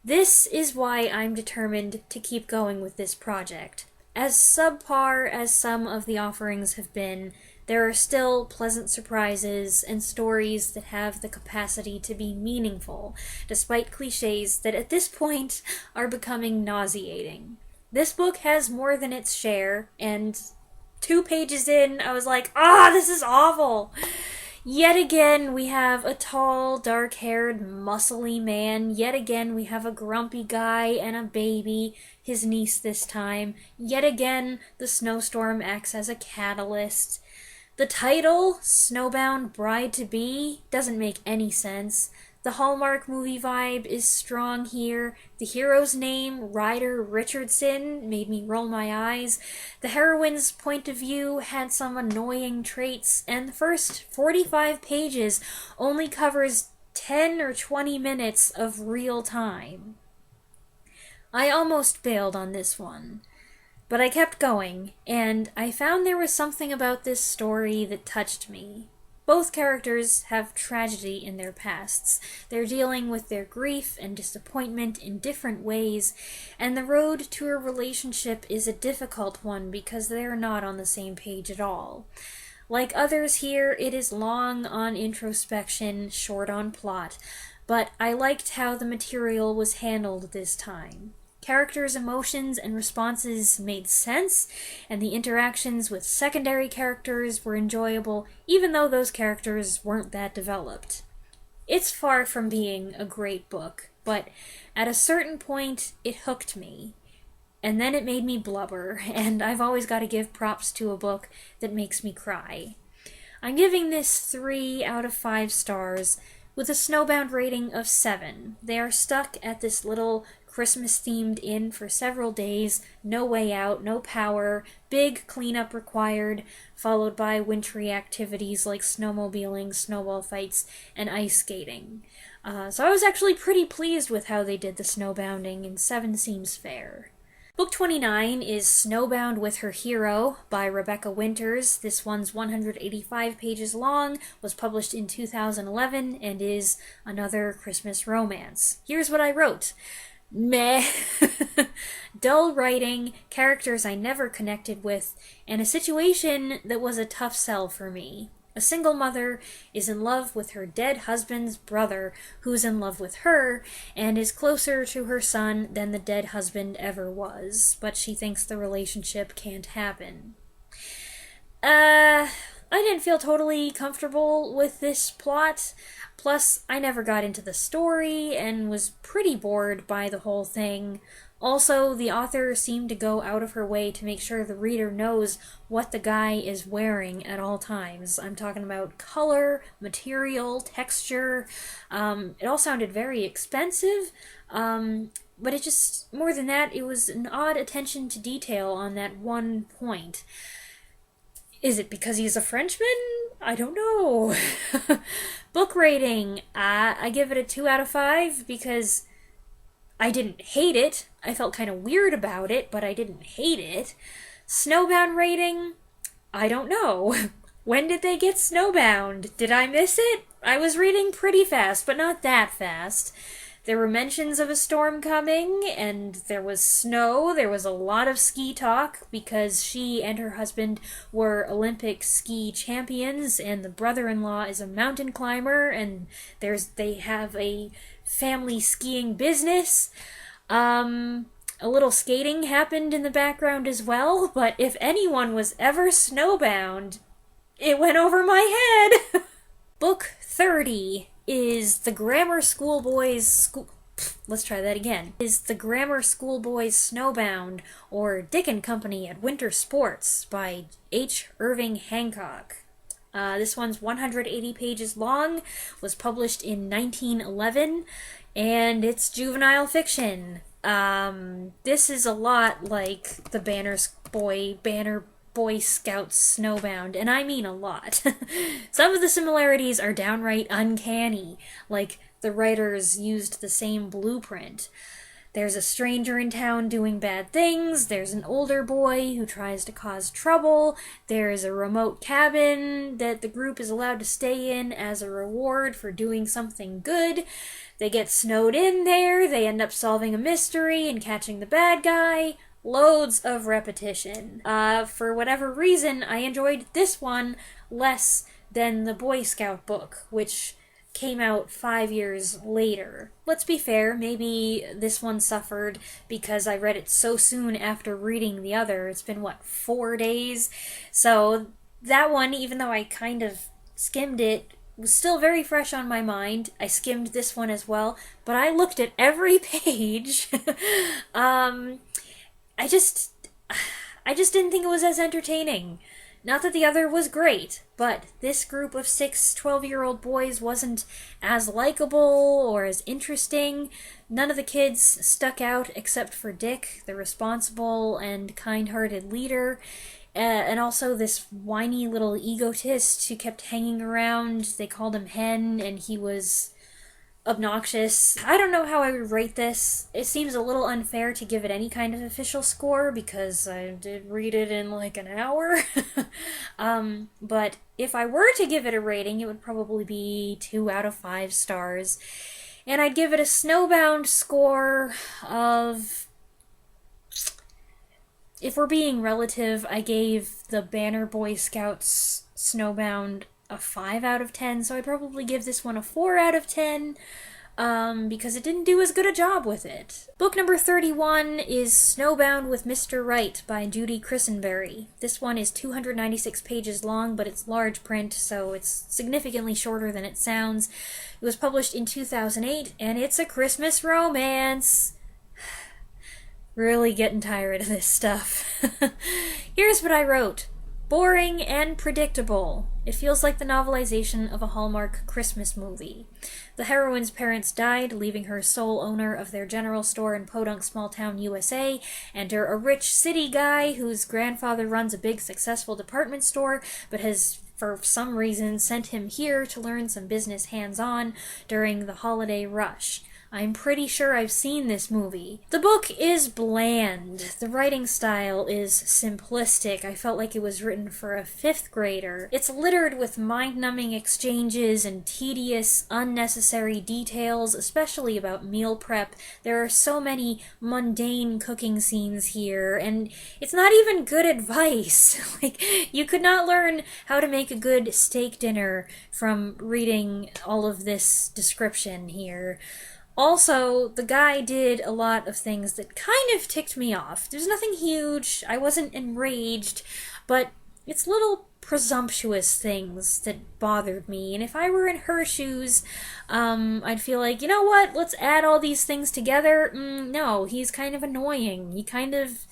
This is why I'm determined to keep going with this project. As subpar as some of the offerings have been, there are still pleasant surprises and stories that have the capacity to be meaningful, despite cliches that at this point are becoming nauseating. This book has more than its share, and 2 pages in, I was like, this is awful! Yet again, we have a tall, dark-haired, muscly man. Yet again, we have a grumpy guy and a baby, his niece this time. Yet again, the snowstorm acts as a catalyst. The title, Snowbound Bride-to-Be, doesn't make any sense. The Hallmark movie vibe is strong here. The hero's name, Ryder Richardson, made me roll my eyes. The heroine's point of view had some annoying traits, and the first 45 pages only covers 10 or 20 minutes of real time. I almost bailed on this one, but I kept going, and I found there was something about this story that touched me. Both characters have tragedy in their pasts. They're dealing with their grief and disappointment in different ways, and the road to a relationship is a difficult one because they're not on the same page at all. Like others here, it is long on introspection, short on plot, but I liked how the material was handled this time. Characters' emotions and responses made sense, and the interactions with secondary characters were enjoyable, even though those characters weren't that developed. It's far from being a great book, but at a certain point, it hooked me. And then it made me blubber, and I've always got to give props to a book that makes me cry. I'm giving this 3 out of 5 stars, with a Snowbound rating of 7. They are stuck at this little Christmas-themed inn for several days, no way out, no power, big cleanup required, followed by wintry activities like snowmobiling, snowball fights, and ice skating. So I was actually pretty pleased with how they did the snowbounding, and 7 seems fair. Book 29 is Snowbound with Her Hero by Rebecca Winters. This one's 185 pages long, was published in 2011, and is another Christmas romance. Here's what I wrote. Meh. Dull writing, characters I never connected with, and a situation that was a tough sell for me. A single mother is in love with her dead husband's brother, who's in love with her, and is closer to her son than the dead husband ever was, but she thinks the relationship can't happen. I didn't feel totally comfortable with this plot. Plus, I never got into the story and was pretty bored by the whole thing. Also, the author seemed to go out of her way to make sure the reader knows what the guy is wearing at all times. I'm talking about color, material, texture. It all sounded very expensive, but it just, more than that, it was an odd attention to detail on that one point. Is it because he's a Frenchman? I don't know. Book rating. I give it a 2 out of 5 because I didn't hate it. I felt kind of weird about it, but I didn't hate it. Snowbound rating. I don't know. When did they get snowbound? Did I miss it? I was reading pretty fast, but not that fast. There were mentions of a storm coming, and there was snow. There was a lot of ski talk, because she and her husband were Olympic ski champions, and the brother-in-law is a mountain climber, and they have a family skiing business. A little skating happened in the background as well, but if anyone was ever snowbound, it went over my head! Book 30 is the Grammar Schoolboys Snowbound, or Dick and Company at Winter Sports by H. Irving Hancock. This one's 180 pages long, was published in 1911, and it's juvenile fiction. This is a lot like the Banner Boy Scouts Snowbound, and I mean a lot. Some of the similarities are downright uncanny, like the writers used the same blueprint. There's a stranger in town doing bad things, there's an older boy who tries to cause trouble, there's a remote cabin that the group is allowed to stay in as a reward for doing something good. They get snowed in there, they end up solving a mystery and catching the bad guy. Loads of repetition. For whatever reason, I enjoyed this one less than the Boy Scout book, which came out 5 years later. Let's be fair, maybe this one suffered because I read it so soon after reading the other. It's been, 4 days? So that one, even though I kind of skimmed it, was still very fresh on my mind. I skimmed this one as well, but I looked at every page. I just didn't think it was as entertaining. Not that the other was great, but this group of 6 12-year-old boys wasn't as likable or as interesting. None of the kids stuck out except for Dick, the responsible and kind-hearted leader, and also this whiny little egotist who kept hanging around. They called him Hen, and he was obnoxious. I don't know how I would rate this. It seems a little unfair to give it any kind of official score because I did read it in an hour. But if I were to give it a rating, it would probably be 2 out of 5 stars. And I'd give it a Snowbound score of... If we're being relative, I gave the Banner Boy Scouts Snowbound a 5 out of 10, so I'd probably give this one a 4 out of 10, because it didn't do as good a job with it. Book number 31 is Snowbound with Mr. Right by Judy Christenberry. This one is 296 pages long, but it's large print, so it's significantly shorter than it sounds. It was published in 2008, and it's a Christmas romance. Really getting tired of this stuff. Here's what I wrote. Boring and predictable. It feels like the novelization of a Hallmark Christmas movie. The heroine's parents died, leaving her sole owner of their general store in Podunk, small town USA. Enter a rich city guy whose grandfather runs a big successful department store, but has for some reason sent him here to learn some business hands-on during the holiday rush. I'm pretty sure I've seen this movie. The book is bland. The writing style is simplistic. I felt like it was written for a 5th grader. It's littered with mind-numbing exchanges and tedious, unnecessary details, especially about meal prep. There are so many mundane cooking scenes here, and it's not even good advice. You could not learn how to make a good steak dinner from reading all of this description here. Also, the guy did a lot of things that kind of ticked me off. There's nothing huge, I wasn't enraged, but it's little presumptuous things that bothered me, and if I were in her shoes, I'd feel like, you know what, let's add all these things together. No, he's kind of annoying. He kind of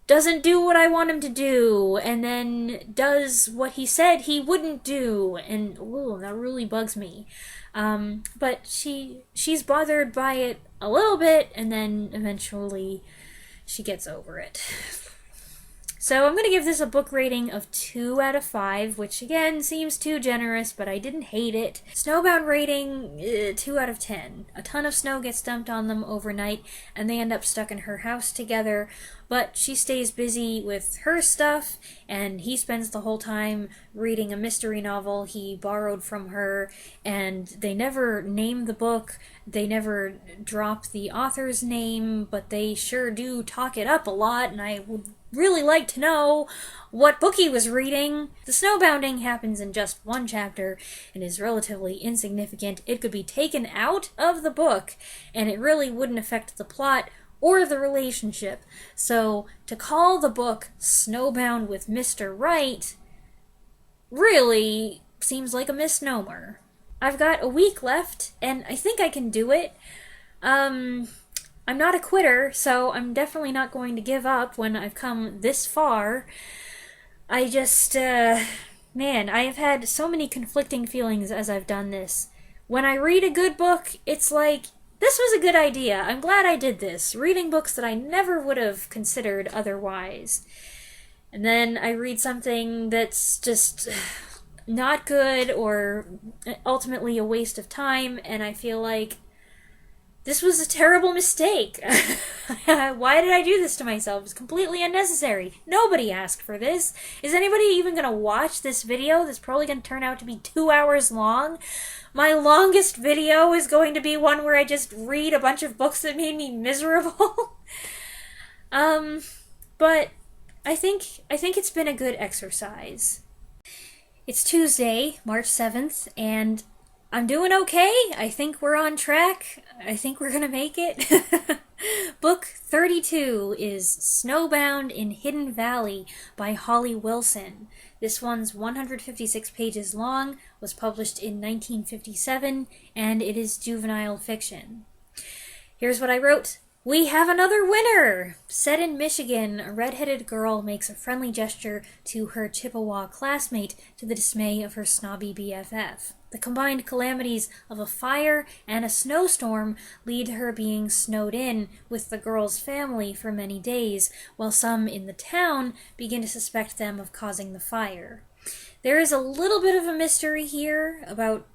doesn't do what I want him to do, and then does what he said he wouldn't do, and ooh, that really bugs me. But she's bothered by it a little bit, and then eventually she gets over it. So I'm going to give this a book rating of 2 out of 5, which again seems too generous, but I didn't hate it. Snowbound rating, 2 out of 10. A ton of snow gets dumped on them overnight, and they end up stuck in her house together, but she stays busy with her stuff, and he spends the whole time reading a mystery novel he borrowed from her, and they never name the book, they never drop the author's name, but they sure do talk it up a lot, and I would really like to know what book he was reading. The snowbounding happens in just one chapter and is relatively insignificant. It could be taken out of the book and it really wouldn't affect the plot or the relationship. So to call the book Snowbound with Mr. Right really seems like a misnomer. I've got a week left and I think I can do it. I'm not a quitter, so I'm definitely not going to give up when I've come this far. I just, man, I have had so many conflicting feelings as I've done this. When I read a good book, it's like, this was a good idea. I'm glad I did this. Reading books that I never would have considered otherwise. And then I read something that's just not good or ultimately a waste of time, and I feel like this was a terrible mistake. Why did I do this to myself? It's completely unnecessary. Nobody asked for this. Is anybody even going to watch this video? That's probably going to turn out to be 2 hours long. My longest video is going to be one where I just read a bunch of books that made me miserable. But I think it's been a good exercise. It's Tuesday, March 7th, and I'm doing okay. I think we're on track. I think we're gonna make it. Book 32 is Snowbound in Hidden Valley by Holly Wilson. This one's 156 pages long, was published in 1957, and it is juvenile fiction. Here's what I wrote. We have another winner! Set in Michigan, a red-headed girl makes a friendly gesture to her Chippewa classmate to the dismay of her snobby BFF. The combined calamities of a fire and a snowstorm lead to her being snowed in with the girl's family for many days, while some in the town begin to suspect them of causing the fire. There is a little bit of a mystery here about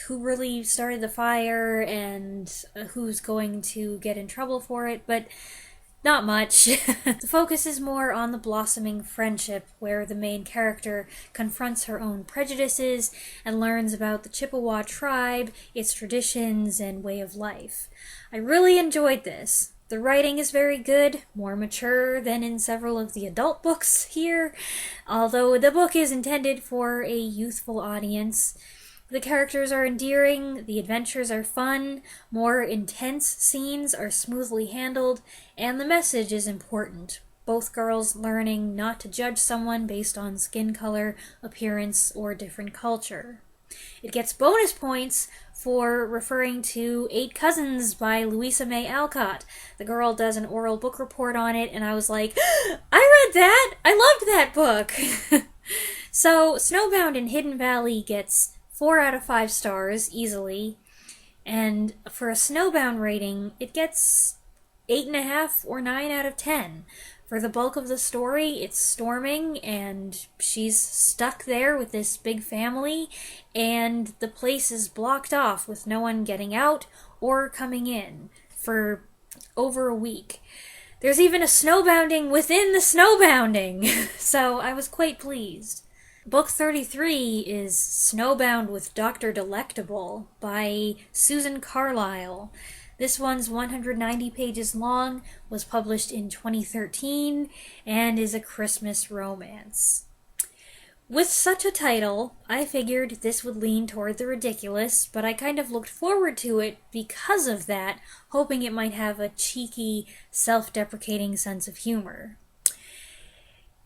who really started the fire and who's going to get in trouble for it, but not much. The focus is more on the blossoming friendship, where the main character confronts her own prejudices and learns about the Chippewa tribe, its traditions, and way of life. I really enjoyed this. The writing is very good, more mature than in several of the adult books here, although the book is intended for a youthful audience. The characters are endearing, the adventures are fun, more intense scenes are smoothly handled, and the message is important. Both girls learning not to judge someone based on skin color, appearance, or different culture. It gets bonus points for referring to Eight Cousins by Louisa May Alcott. The girl does an oral book report on it, and I was like, I read that! I loved that book! So, Snowbound in Hidden Valley gets 4 out of 5 stars, easily. And for a Snowbound rating, it gets 8.5 or 9 out of 10. For the bulk of the story, it's storming, and she's stuck there with this big family, and the place is blocked off with no one getting out or coming in for over a week. There's even a snowbounding within the snowbounding, so I was quite pleased. Book 33 is Snowbound with Dr. Delectable by Susan Carlyle. This one's 190 pages long, was published in 2013, and is a Christmas romance. With such a title, I figured this would lean toward the ridiculous, but I kind of looked forward to it because of that, hoping it might have a cheeky, self-deprecating sense of humor.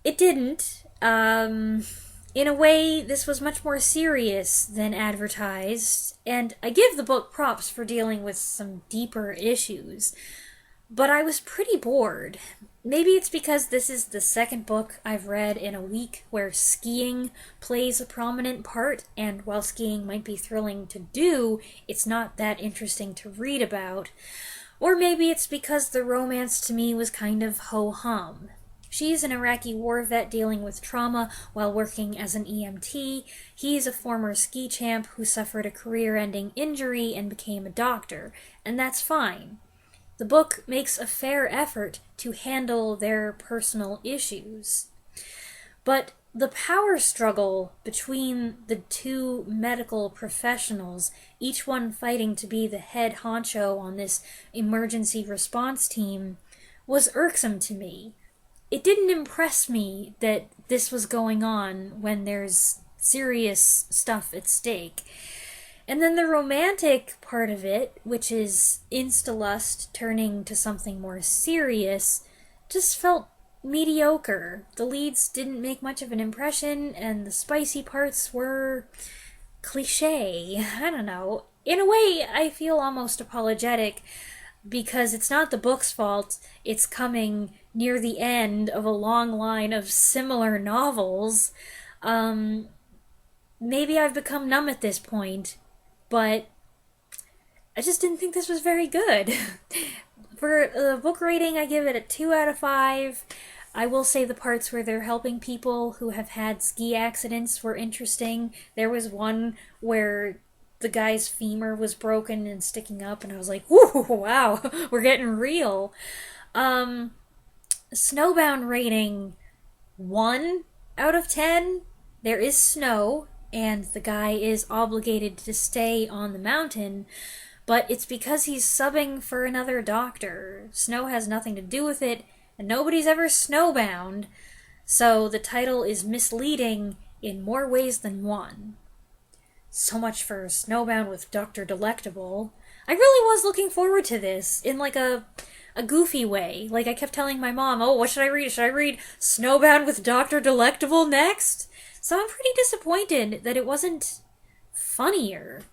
It didn't. In a way, this was much more serious than advertised, and I give the book props for dealing with some deeper issues. But I was pretty bored. Maybe it's because this is the second book I've read in a week where skiing plays a prominent part, and while skiing might be thrilling to do, it's not that interesting to read about. Or maybe it's because the romance to me was kind of ho-hum. She's an Iraqi war vet dealing with trauma while working as an EMT. He's a former ski champ who suffered a career-ending injury and became a doctor, and that's fine. The book makes a fair effort to handle their personal issues. But the power struggle between the two medical professionals, each one fighting to be the head honcho on this emergency response team, was irksome to me. It didn't impress me that this was going on when there's serious stuff at stake. And then the romantic part of it, which is insta-lust turning to something more serious, just felt mediocre. The leads didn't make much of an impression, and the spicy parts were cliché. I don't know. In a way, I feel almost apologetic, because it's not the book's fault. It's coming near the end of a long line of similar novels. Maybe I've become numb at this point, but I just didn't think this was very good. For the book rating, I give it a 2 out of 5. I will say the parts where they're helping people who have had ski accidents were interesting. There was one where the guy's femur was broken and sticking up, and I was like, whoo, wow, we're getting real. Snowbound rating 1 out of 10. There is snow, and the guy is obligated to stay on the mountain, but it's because he's subbing for another doctor. Snow has nothing to do with it, and nobody's ever snowbound, so the title is misleading in more ways than one. So much for Snowbound with Dr. Delectable. I really was looking forward to this in like a goofy way. Like, I kept telling my mom, oh, what should I read? Should I read Snowbound with Dr. Delectable next? So I'm pretty disappointed that it wasn't funnier.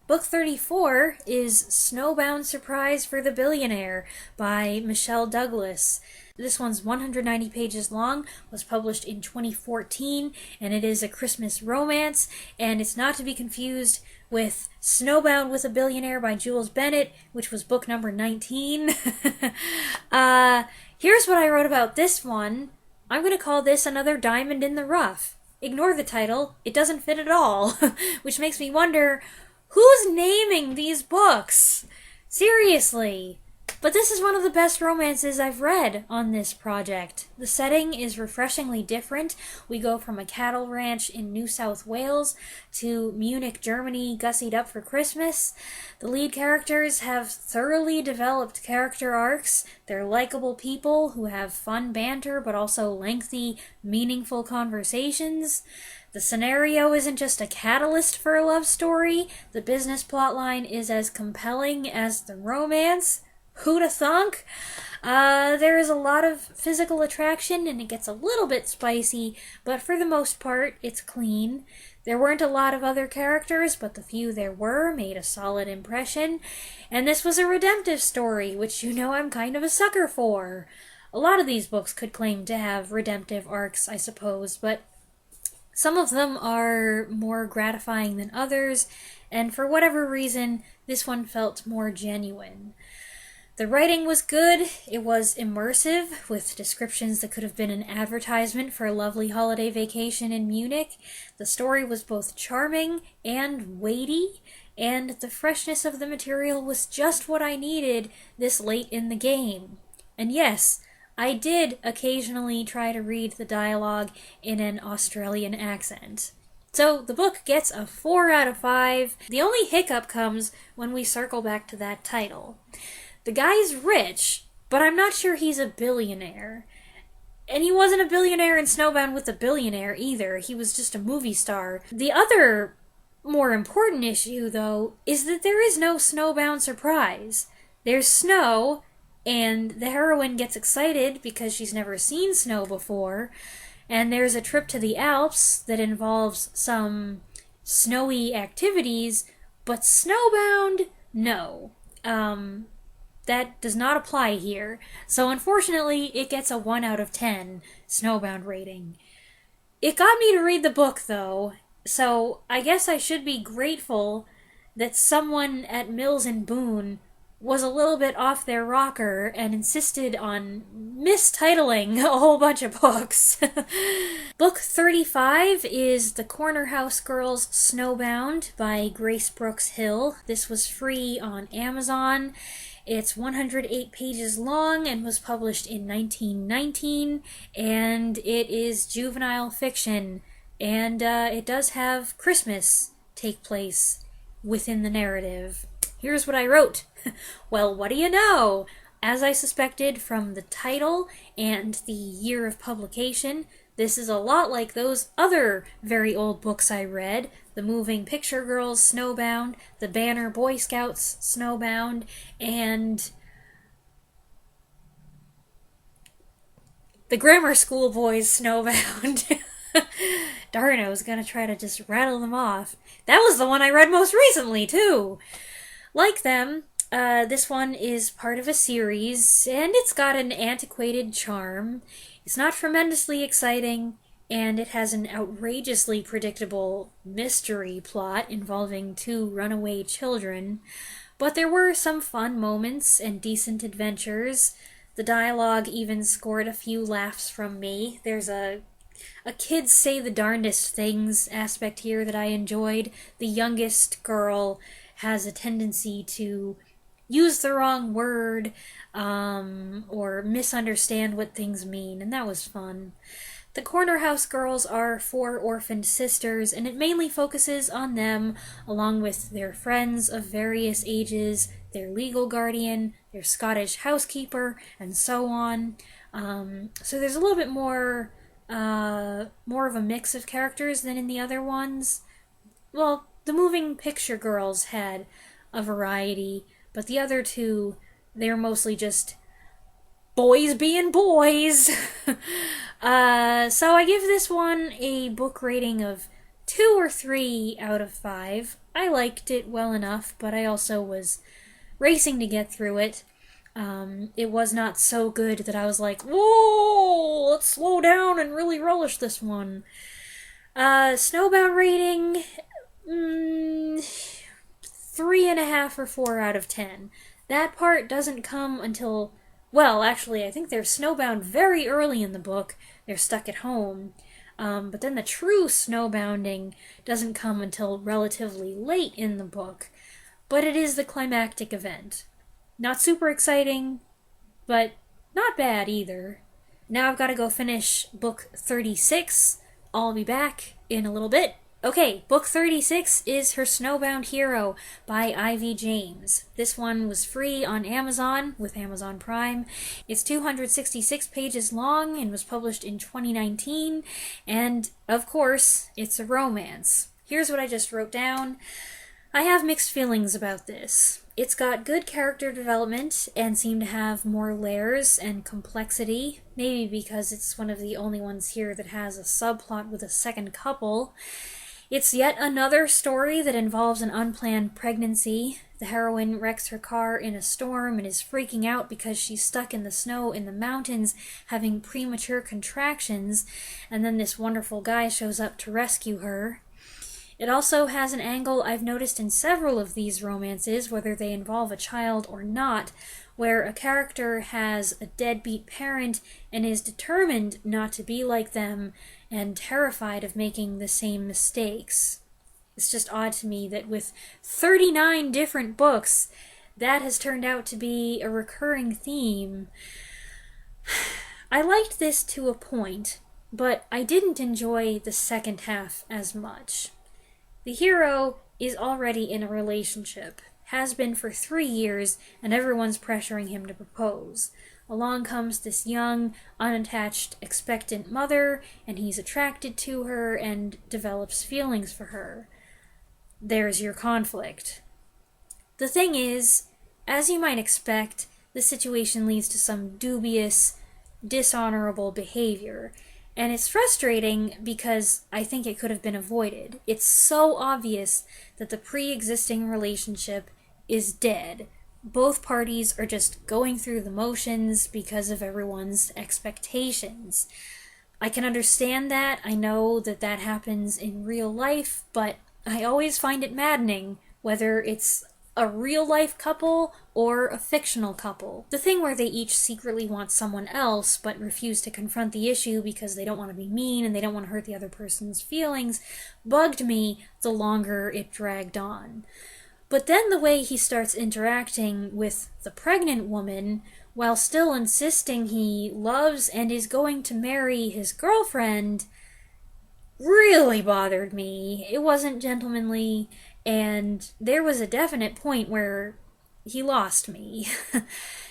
Book 34 is Snowbound Surprise for the Billionaire by Michelle Douglas. This one's 190 pages long, was published in 2014, and it is a Christmas romance, and it's not to be confused with Snowbound with a Billionaire by Jules Bennett, which was book number 19. Here's what I wrote about this one. I'm going to call this another diamond in the rough. Ignore the title, it doesn't fit at all, which makes me wonder, who's naming these books? Seriously. But this is one of the best romances I've read on this project. The setting is refreshingly different. We go from a cattle ranch in New South Wales to Munich, Germany, gussied up for Christmas. The lead characters have thoroughly developed character arcs. They're likable people who have fun banter, but also lengthy, meaningful conversations. The scenario isn't just a catalyst for a love story. The business plotline is as compelling as the romance. Who'da thunk? There is a lot of physical attraction, and it gets a little bit spicy, but for the most part, it's clean. There weren't a lot of other characters, but the few there were made a solid impression, and this was a redemptive story, which you know I'm kind of a sucker for. A lot of these books could claim to have redemptive arcs, I suppose, but some of them are more gratifying than others, and for whatever reason, this one felt more genuine. The writing was good, it was immersive, with descriptions that could have been an advertisement for a lovely holiday vacation in Munich. The story was both charming and weighty, and the freshness of the material was just what I needed this late in the game. And yes, I did occasionally try to read the dialogue in an Australian accent. So the book gets a 4 out of 5. The only hiccup comes when we circle back to that title. The guy's rich, but I'm not sure he's a billionaire. And he wasn't a billionaire in Snowbound with a Billionaire either. He was just a movie star. The other more important issue, though, is that there is no Snowbound surprise. There's snow, and the heroine gets excited because she's never seen snow before, and there's a trip to the Alps that involves some snowy activities, but Snowbound, no. That does not apply here, so unfortunately it gets a 1 out of 10 Snowbound rating. It got me to read the book, though, so I guess I should be grateful that someone at Mills and Boon was a little bit off their rocker and insisted on mistitling a whole bunch of books. Book 35 is The Corner House Girls Snowbound by Grace Brooks Hill. This was free on Amazon. It's 108 pages long and was published in 1919, and it is juvenile fiction, and it does have Christmas take place within the narrative. Here's what I wrote. Well, what do you know? As I suspected from the title and the year of publication, this is a lot like those other very old books I read, The Moving Picture Girls Snowbound, The Banner Boy Scouts Snowbound, and The Grammar School Boys Snowbound. Darn, I was gonna try to just rattle them off. That was the one I read most recently, too! Like them, this one is part of a series, and it's got an antiquated charm. It's not tremendously exciting, and it has an outrageously predictable mystery plot involving 2 runaway children, but there were some fun moments and decent adventures. The dialogue even scored a few laughs from me. There's a kids say the darndest things aspect here that I enjoyed. The youngest girl has a tendency to use the wrong word or misunderstand what things mean, and that was fun. The Corner House girls are 4 orphaned sisters, and it mainly focuses on them, along with their friends of various ages, their legal guardian, their Scottish housekeeper, and so on. So there's a little bit more of a mix of characters than in the other ones. Well, the Moving Picture girls had a variety, but the other two, they're mostly just boys being boys. So I give this one a book rating of 2 or 3 out of 5. I liked it well enough, but I also was racing to get through it. It was not so good that I was like, whoa, let's slow down and really relish this one. Snowbound rating, 3.5 or 4 out of 10. That part doesn't come until, well, actually, I think they're snowbound very early in the book. They're stuck at home. But then the true snowbounding doesn't come until relatively late in the book. But it is the climactic event. Not super exciting, but not bad either. Now I've got to go finish book 36. I'll be back in a little bit. Okay, book 36 is Her Snowbound Hero by Ivy James. This one was free on Amazon with Amazon Prime. It's 266 pages long and was published in 2019. And, of course, it's a romance. Here's what I just wrote down. I have mixed feelings about this. It's got good character development and seemed to have more layers and complexity, maybe because it's one of the only ones here that has a subplot with a second couple. It's yet another story that involves an unplanned pregnancy. The heroine wrecks her car in a storm and is freaking out because she's stuck in the snow in the mountains having premature contractions, and then this wonderful guy shows up to rescue her. It also has an angle I've noticed in several of these romances, whether they involve a child or not, where a character has a deadbeat parent and is determined not to be like them and terrified of making the same mistakes. It's just odd to me that with 39 different books, that has turned out to be a recurring theme. I liked this to a point, but I didn't enjoy the second half as much. The hero is already in a relationship, has been for 3 years, and everyone's pressuring him to propose. Along comes this young, unattached, expectant mother, and he's attracted to her and develops feelings for her. There's your conflict. The thing is, as you might expect, the situation leads to some dubious, dishonorable behavior. And it's frustrating because I think it could have been avoided. It's so obvious that the pre-existing relationship is dead. Both parties are just going through the motions because of everyone's expectations. I can understand that. I know that that happens in real life, but I always find it maddening, whether it's a real-life couple or a fictional couple. The thing where they each secretly want someone else but refuse to confront the issue because they don't want to be mean and they don't want to hurt the other person's feelings bugged me the longer it dragged on. But then the way he starts interacting with the pregnant woman, while still insisting he loves and is going to marry his girlfriend, really bothered me. It wasn't gentlemanly, and there was a definite point where he lost me.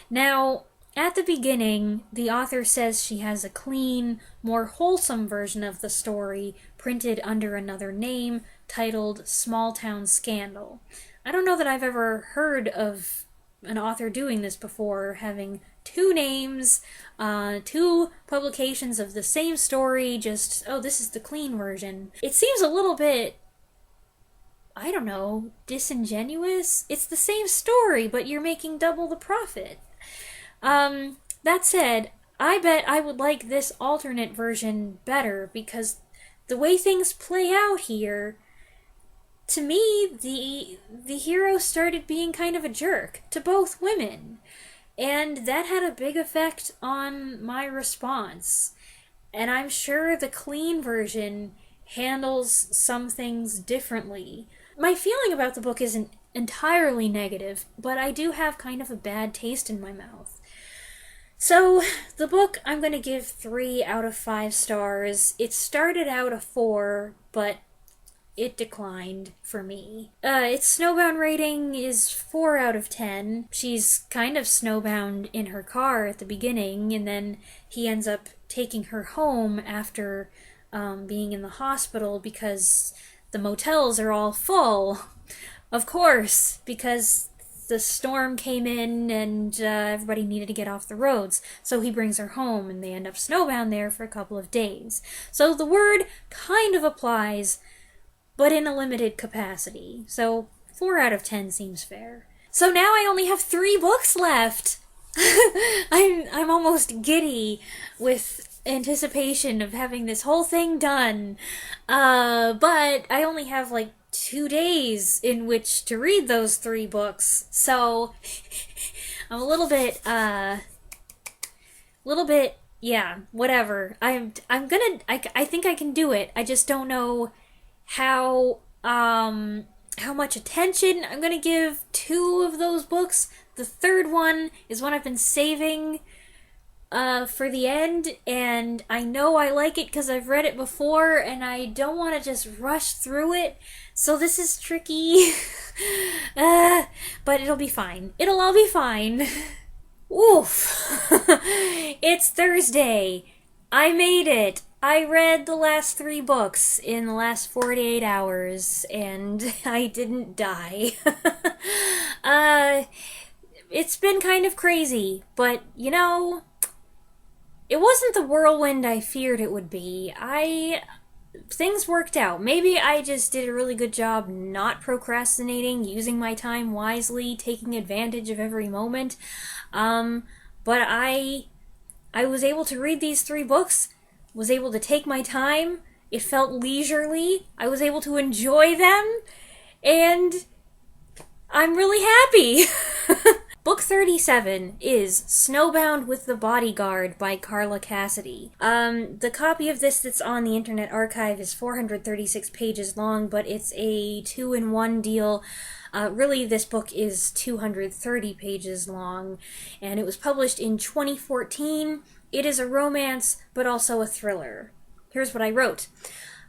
Now, at the beginning, the author says she has a clean, more wholesome version of the story printed under another name titled Small Town Scandal. I don't know that I've ever heard of an author doing this before, having 2 names, 2 publications of the same story, just, oh, this is the clean version. It seems a little bit, I don't know, disingenuous? It's the same story, but you're making double the profit. That said, I bet I would like this alternate version better, because the way things play out here, to me, the hero started being kind of a jerk to both women. And that had a big effect on my response. And I'm sure the clean version handles some things differently. My feeling about the book isn't entirely negative, but I do have kind of a bad taste in my mouth. So, the book I'm going to give 3 out of 5 stars. It started out a 4, but it declined for me. Its snowbound rating is 4 out of 10. She's kind of snowbound in her car at the beginning, and then he ends up taking her home after being in the hospital because the motels are all full. Of course, because the storm came in and everybody needed to get off the roads. So he brings her home and they end up snowbound there for a couple of days. So the word kind of applies, but in a limited capacity. So 4 out of 10 seems fair. So now I only have 3 books left. I'm almost giddy with anticipation of having this whole thing done. But I only have like 2 days in which to read those 3 books. So I'm a little bit, yeah, whatever. I think I can do it. I just don't know how much attention I'm gonna give 2 of those books. The 3rd one is one I've been saving for the end, and I know I like it because I've read it before, and I don't want to just rush through it, so this is tricky. But it'll be fine. It'll all be fine. Oof. It's Thursday. I made it. I read the last 3 books in the last 48 hours, and I didn't die. It's been kind of crazy, but, you know, it wasn't the whirlwind I feared it would be. Things worked out. Maybe I just did a really good job not procrastinating, using my time wisely, taking advantage of every moment. But I was able to read these 3 books, was able to take my time, it felt leisurely, I was able to enjoy them, and I'm really happy! Book 37 is Snowbound with the Bodyguard by Carla Cassidy. The copy of this that's on the Internet Archive is 436 pages long, but it's a 2-in-1 deal. Really, this book is 230 pages long, and it was published in 2014. It is a romance, but also a thriller. Here's what I wrote.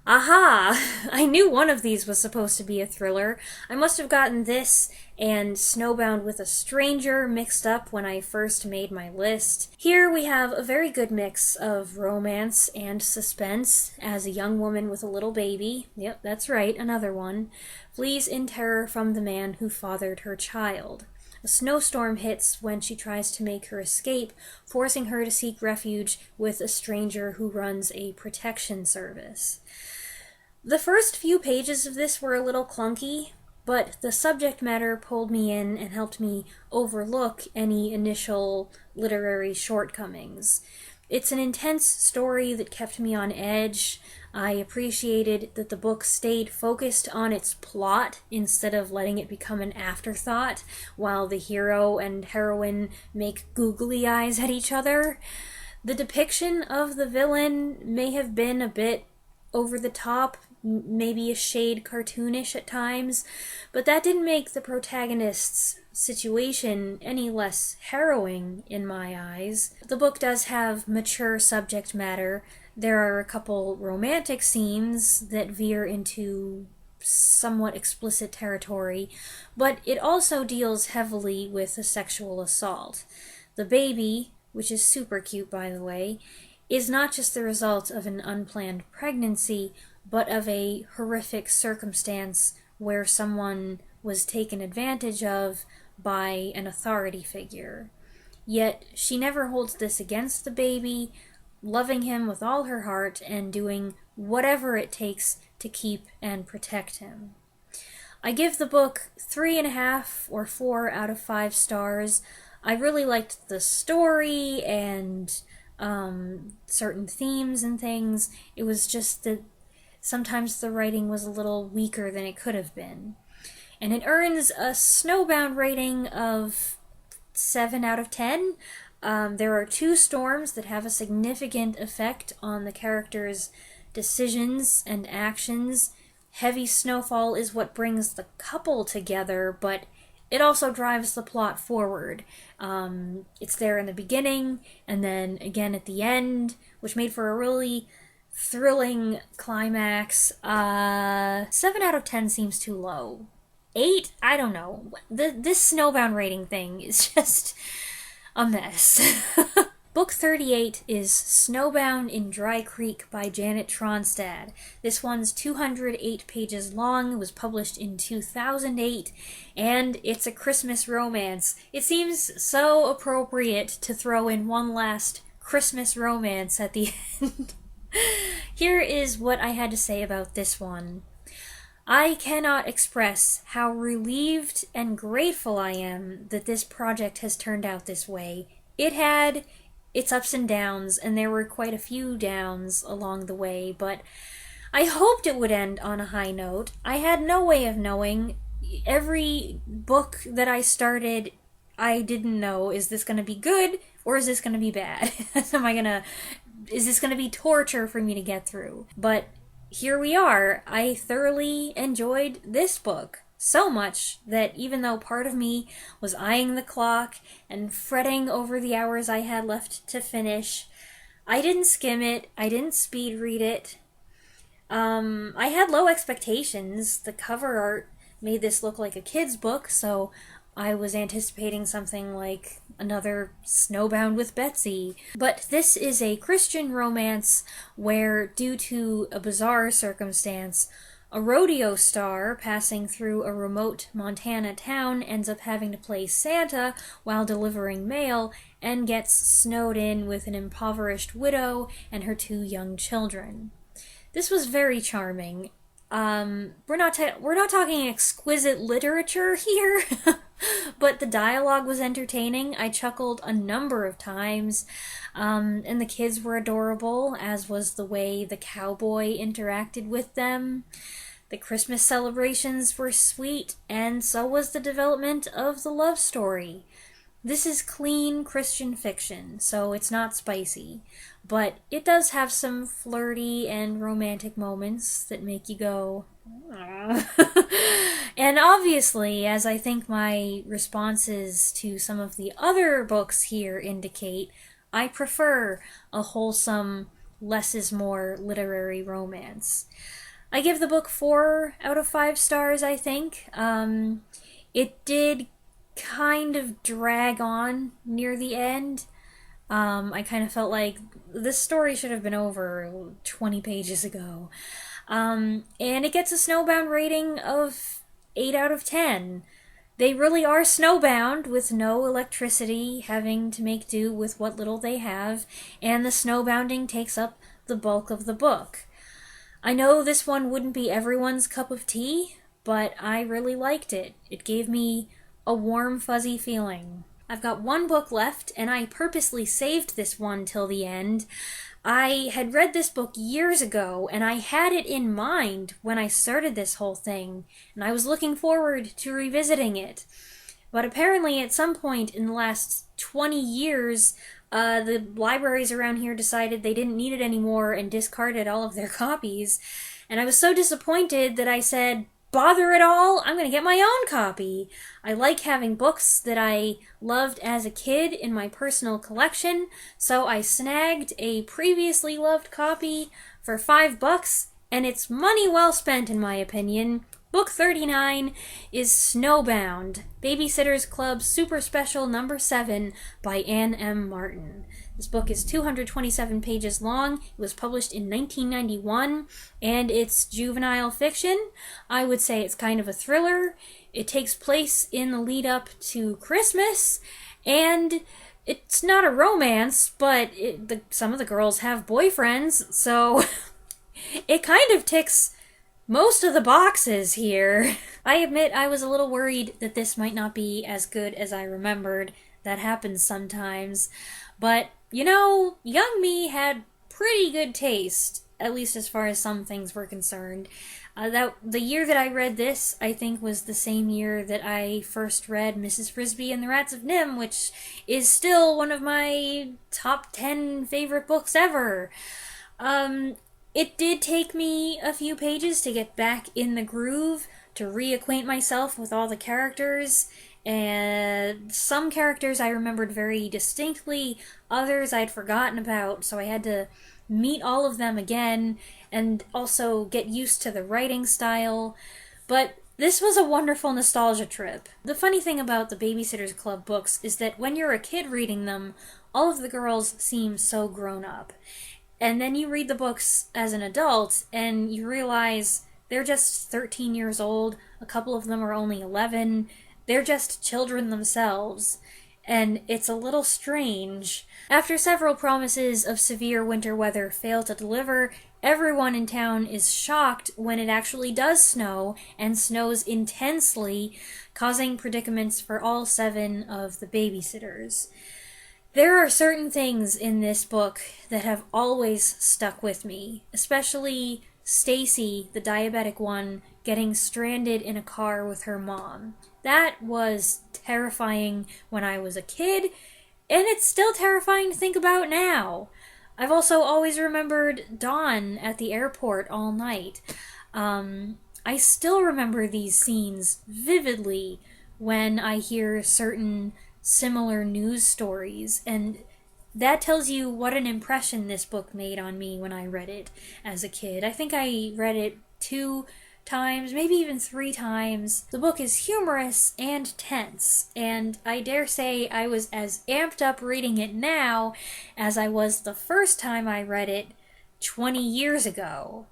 Aha! I knew one of these was supposed to be a thriller. I must have gotten this and Snowbound with a Stranger mixed up when I first made my list. Here we have a very good mix of romance and suspense as a young woman with a little baby, yep, that's right, another one, flees in terror from the man who fathered her child. A snowstorm hits when she tries to make her escape, forcing her to seek refuge with a stranger who runs a protection service. The first few pages of this were a little clunky, but the subject matter pulled me in and helped me overlook any initial literary shortcomings. It's an intense story that kept me on edge. I appreciated that the book stayed focused on its plot instead of letting it become an afterthought while the hero and heroine make googly eyes at each other. The depiction of the villain may have been a bit over the top, maybe a shade cartoonish at times, but that didn't make the protagonist's situation any less harrowing in my eyes. The book does have mature subject matter. There are a couple romantic scenes that veer into somewhat explicit territory, but it also deals heavily with a sexual assault. The baby, which is super cute by the way, is not just the result of an unplanned pregnancy, but of a horrific circumstance where someone was taken advantage of by an authority figure. Yet she never holds this against the baby, loving him with all her heart and doing whatever it takes to keep and protect him. I give the book 3.5 or 4 out of 5 stars. I really liked the story and certain themes and things. It was just that sometimes the writing was a little weaker than it could have been. And it earns a Snowbound rating of 7 out of 10. There are 2 storms that have a significant effect on the characters' decisions and actions. Heavy snowfall is what brings the couple together, but it also drives the plot forward. It's there in the beginning, and then again at the end, which made for a really thrilling climax. 7 out of 10 seems too low. 8? I don't know. This Snowbound rating thing is just a mess. Book 38 is Snowbound in Dry Creek by Janet Tronstad. This one's 208 pages long, it was published in 2008, and it's a Christmas romance. It seems so appropriate to throw in one last Christmas romance at the end. Here is what I had to say about this one. I cannot express how relieved and grateful I am that this project has turned out this way. It had its ups and downs, and there were quite a few downs along the way, but I hoped it would end on a high note. I had no way of knowing. Every book that I started, I didn't know, is this going to be good or is this going to be bad? Is this going to be torture for me to get through? But here we are. I thoroughly enjoyed this book. So much that even though part of me was eyeing the clock and fretting over the hours I had left to finish, I didn't skim it, I didn't speed read it. I had low expectations. The cover art made this look like a kid's book, so I was anticipating something like another Snowbound with Betsy. But this is a Christian romance where, due to a bizarre circumstance, a rodeo star passing through a remote Montana town ends up having to play Santa while delivering mail and gets snowed in with an impoverished widow and her 2 young children. This was very charming. We're not talking exquisite literature here, but the dialogue was entertaining. I chuckled a number of times, and the kids were adorable, as was the way the cowboy interacted with them. The Christmas celebrations were sweet, and so was the development of the love story. This is clean Christian fiction, so it's not spicy, but it does have some flirty and romantic moments that make you go, "Aw." And obviously, as I think my responses to some of the other books here indicate, I prefer a wholesome, less is more literary romance. I give the book 4 out of 5 stars, I think. It did kind of drag on near the end. I kind of felt like this story should have been over 20 pages ago. And it gets a Snowbound rating of 8 out of 10. They really are snowbound with no electricity, having to make do with what little they have, and the snowbounding takes up the bulk of the book. I know this one wouldn't be everyone's cup of tea, but I really liked it. It gave me a warm, fuzzy feeling. I've got 1 book left, and I purposely saved this one till the end. I had read this book years ago, and I had it in mind when I started this whole thing, and I was looking forward to revisiting it. But apparently at some point in the last 20 years, the libraries around here decided they didn't need it anymore and discarded all of their copies. And I was so disappointed that I said, bother it all, I'm going to get my own copy. I like having books that I loved as a kid in my personal collection, so I snagged a previously loved copy for $5, and it's money well spent in my opinion. Book 39 is Snowbound, Babysitter's Club Super Special Number 7 by Anne M. Martin. This book is 227 pages long. It was published in 1991, and it's juvenile fiction. I would say it's kind of a thriller. It takes place in the lead up to Christmas, and it's not a romance, but some of the girls have boyfriends, so it kind of ticks most of the boxes here. I admit I was a little worried that this might not be as good as I remembered. That happens sometimes. But, you know, young me had pretty good taste at least as far as some things were concerned. The year that I read this, I think, was the same year that I first read Mrs. Frisbee and the Rats of Nim, which is still one of my top 10 favorite books ever. It did take me a few pages to get back in the groove, to reacquaint myself with all the characters, and some characters I remembered very distinctly, others I'd forgotten about, so I had to meet all of them again, and also get used to the writing style. But this was a wonderful nostalgia trip. The funny thing about the Babysitter's Club books is that when you're a kid reading them, all of the girls seem so grown up. And then you read the books as an adult, and you realize they're just 13 years old, a couple of them are only 11, they're just children themselves, and it's a little strange. After several promises of severe winter weather fail to deliver, everyone in town is shocked when it actually does snow, and snows intensely, causing predicaments for all 7 of the babysitters. There are certain things in this book that have always stuck with me, especially Stacy, the diabetic one, getting stranded in a car with her mom. That was terrifying when I was a kid, and it's still terrifying to think about now. I've also always remembered Dawn at the airport all night. I still remember these scenes vividly when I hear certain similar news stories, and that tells you what an impression this book made on me when I read it as a kid. I think I read it 2 times, maybe even 3 times. The book is humorous and tense, and I dare say I was as amped up reading it now as I was the first time I read it 20 years ago.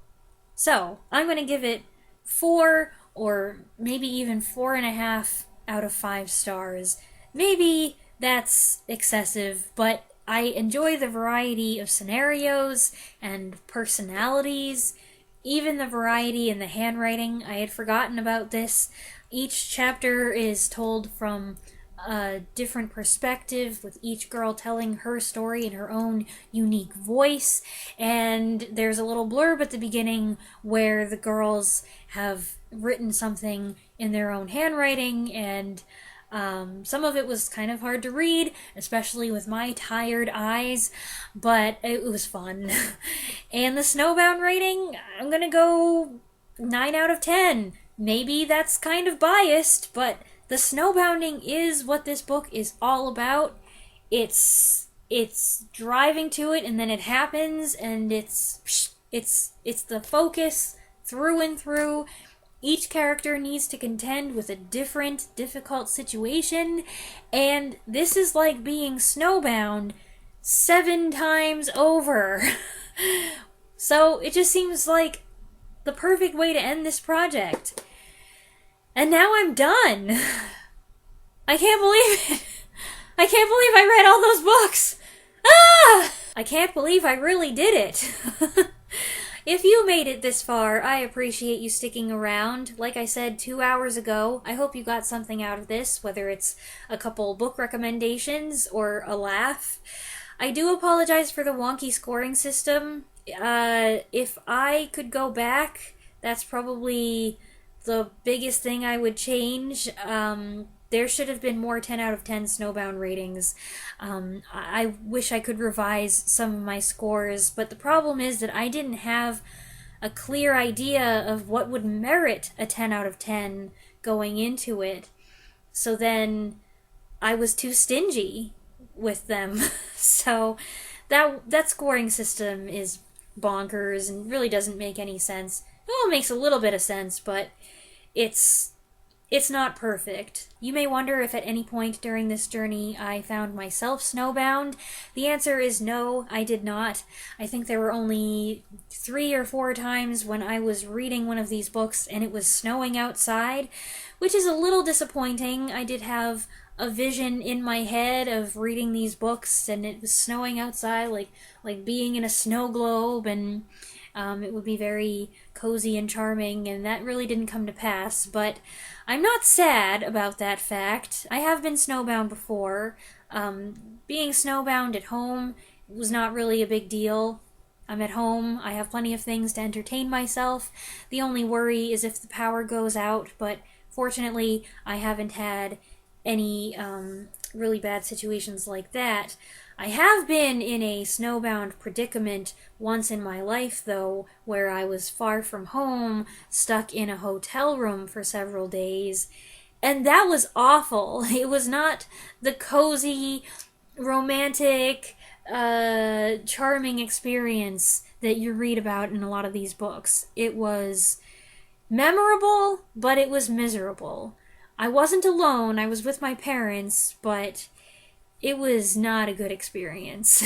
So, I'm going to give it 4 or maybe even 4.5 out of 5 stars. Maybe that's excessive, but I enjoy the variety of scenarios and personalities, even the variety in the handwriting. I had forgotten about this. Each chapter is told from a different perspective, with each girl telling her story in her own unique voice, and there's a little blurb at the beginning where the girls have written something in their own handwriting, and some of it was kind of hard to read, especially with my tired eyes, but it was fun. And the Snowbound rating, I'm gonna go 9 out of 10. Maybe that's kind of biased, but the snowbounding is what this book is all about. It's driving to it, and then it happens, and it's the focus through and through. Each character needs to contend with a different, difficult situation, and this is like being snowbound 7 times over. So it just seems like the perfect way to end this project. And now I'm done. I can't believe it. I can't believe I read all those books. Ah! I can't believe I really did it. If you made it this far, I appreciate you sticking around. Like I said 2 hours ago, I hope you got something out of this, whether it's a couple book recommendations or a laugh. I do apologize for the wonky scoring system. If I could go back, that's probably the biggest thing I would change. There should have been more 10 out of 10 Snowbound ratings. I wish I could revise some of my scores, but the problem is that I didn't have a clear idea of what would merit a 10 out of 10 going into it. So then I was too stingy with them. So that scoring system is bonkers and really doesn't make any sense. Well, it makes a little bit of sense, but it's not perfect. You may wonder if at any point during this journey I found myself snowbound. The answer is no, I did not. I think there were only 3 or 4 times when I was reading one of these books and it was snowing outside, which is a little disappointing. I did have a vision in my head of reading these books and it was snowing outside, like being in a snow globe, and it would be very cozy and charming, and that really didn't come to pass, but I'm not sad about that fact. I have been snowbound before. Being snowbound at home was not really a big deal. I'm at home, I have plenty of things to entertain myself. The only worry is if the power goes out, but fortunately I haven't had any really bad situations like that. I have been in a snowbound predicament once in my life, though, where I was far from home, stuck in a hotel room for several days, and that was awful. It was not the cozy, romantic, charming experience that you read about in a lot of these books. It was memorable, but it was miserable. I wasn't alone, I was with my parents, but it was not a good experience.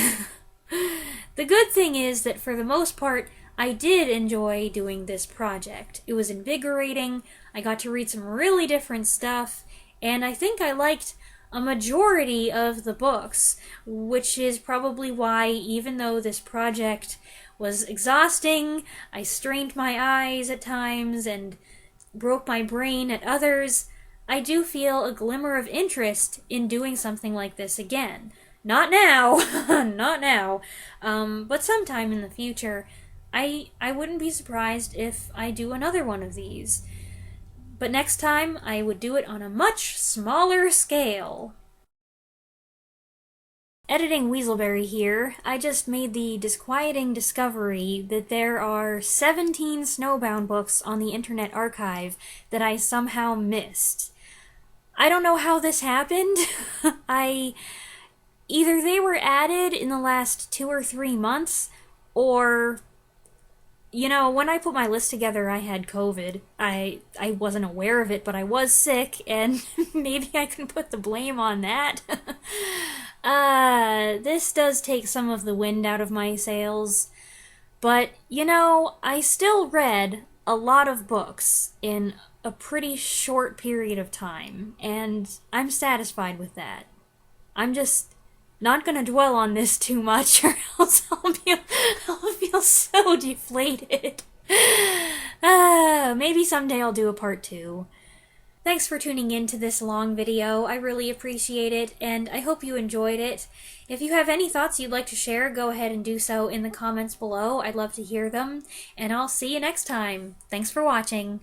The good thing is that for the most part, I did enjoy doing this project. It was invigorating, I got to read some really different stuff, and I think I liked a majority of the books, which is probably why, even though this project was exhausting, I strained my eyes at times and broke my brain at others, I do feel a glimmer of interest in doing something like this again. Not now, not now, but sometime in the future. I wouldn't be surprised if I do another one of these. But next time, I would do it on a much smaller scale. Editing Weaselberry here, I just made the disquieting discovery that there are 17 Snowbound books on the Internet Archive that I somehow missed. I don't know how this happened. Either they were added in the last 2 or 3 months, or, you know, when I put my list together, I had COVID. I wasn't aware of it, but I was sick, and maybe I can put the blame on that. This does take some of the wind out of my sails, but, you know, I still read a lot of books in a pretty short period of time, and I'm satisfied with that. I'm just not gonna dwell on this too much, or else I'll feel so deflated. Maybe someday I'll do a part 2. Thanks for tuning in to this long video. I really appreciate it, and I hope you enjoyed it. If you have any thoughts you'd like to share, go ahead and do so in the comments below. I'd love to hear them, and I'll see you next time. Thanks for watching.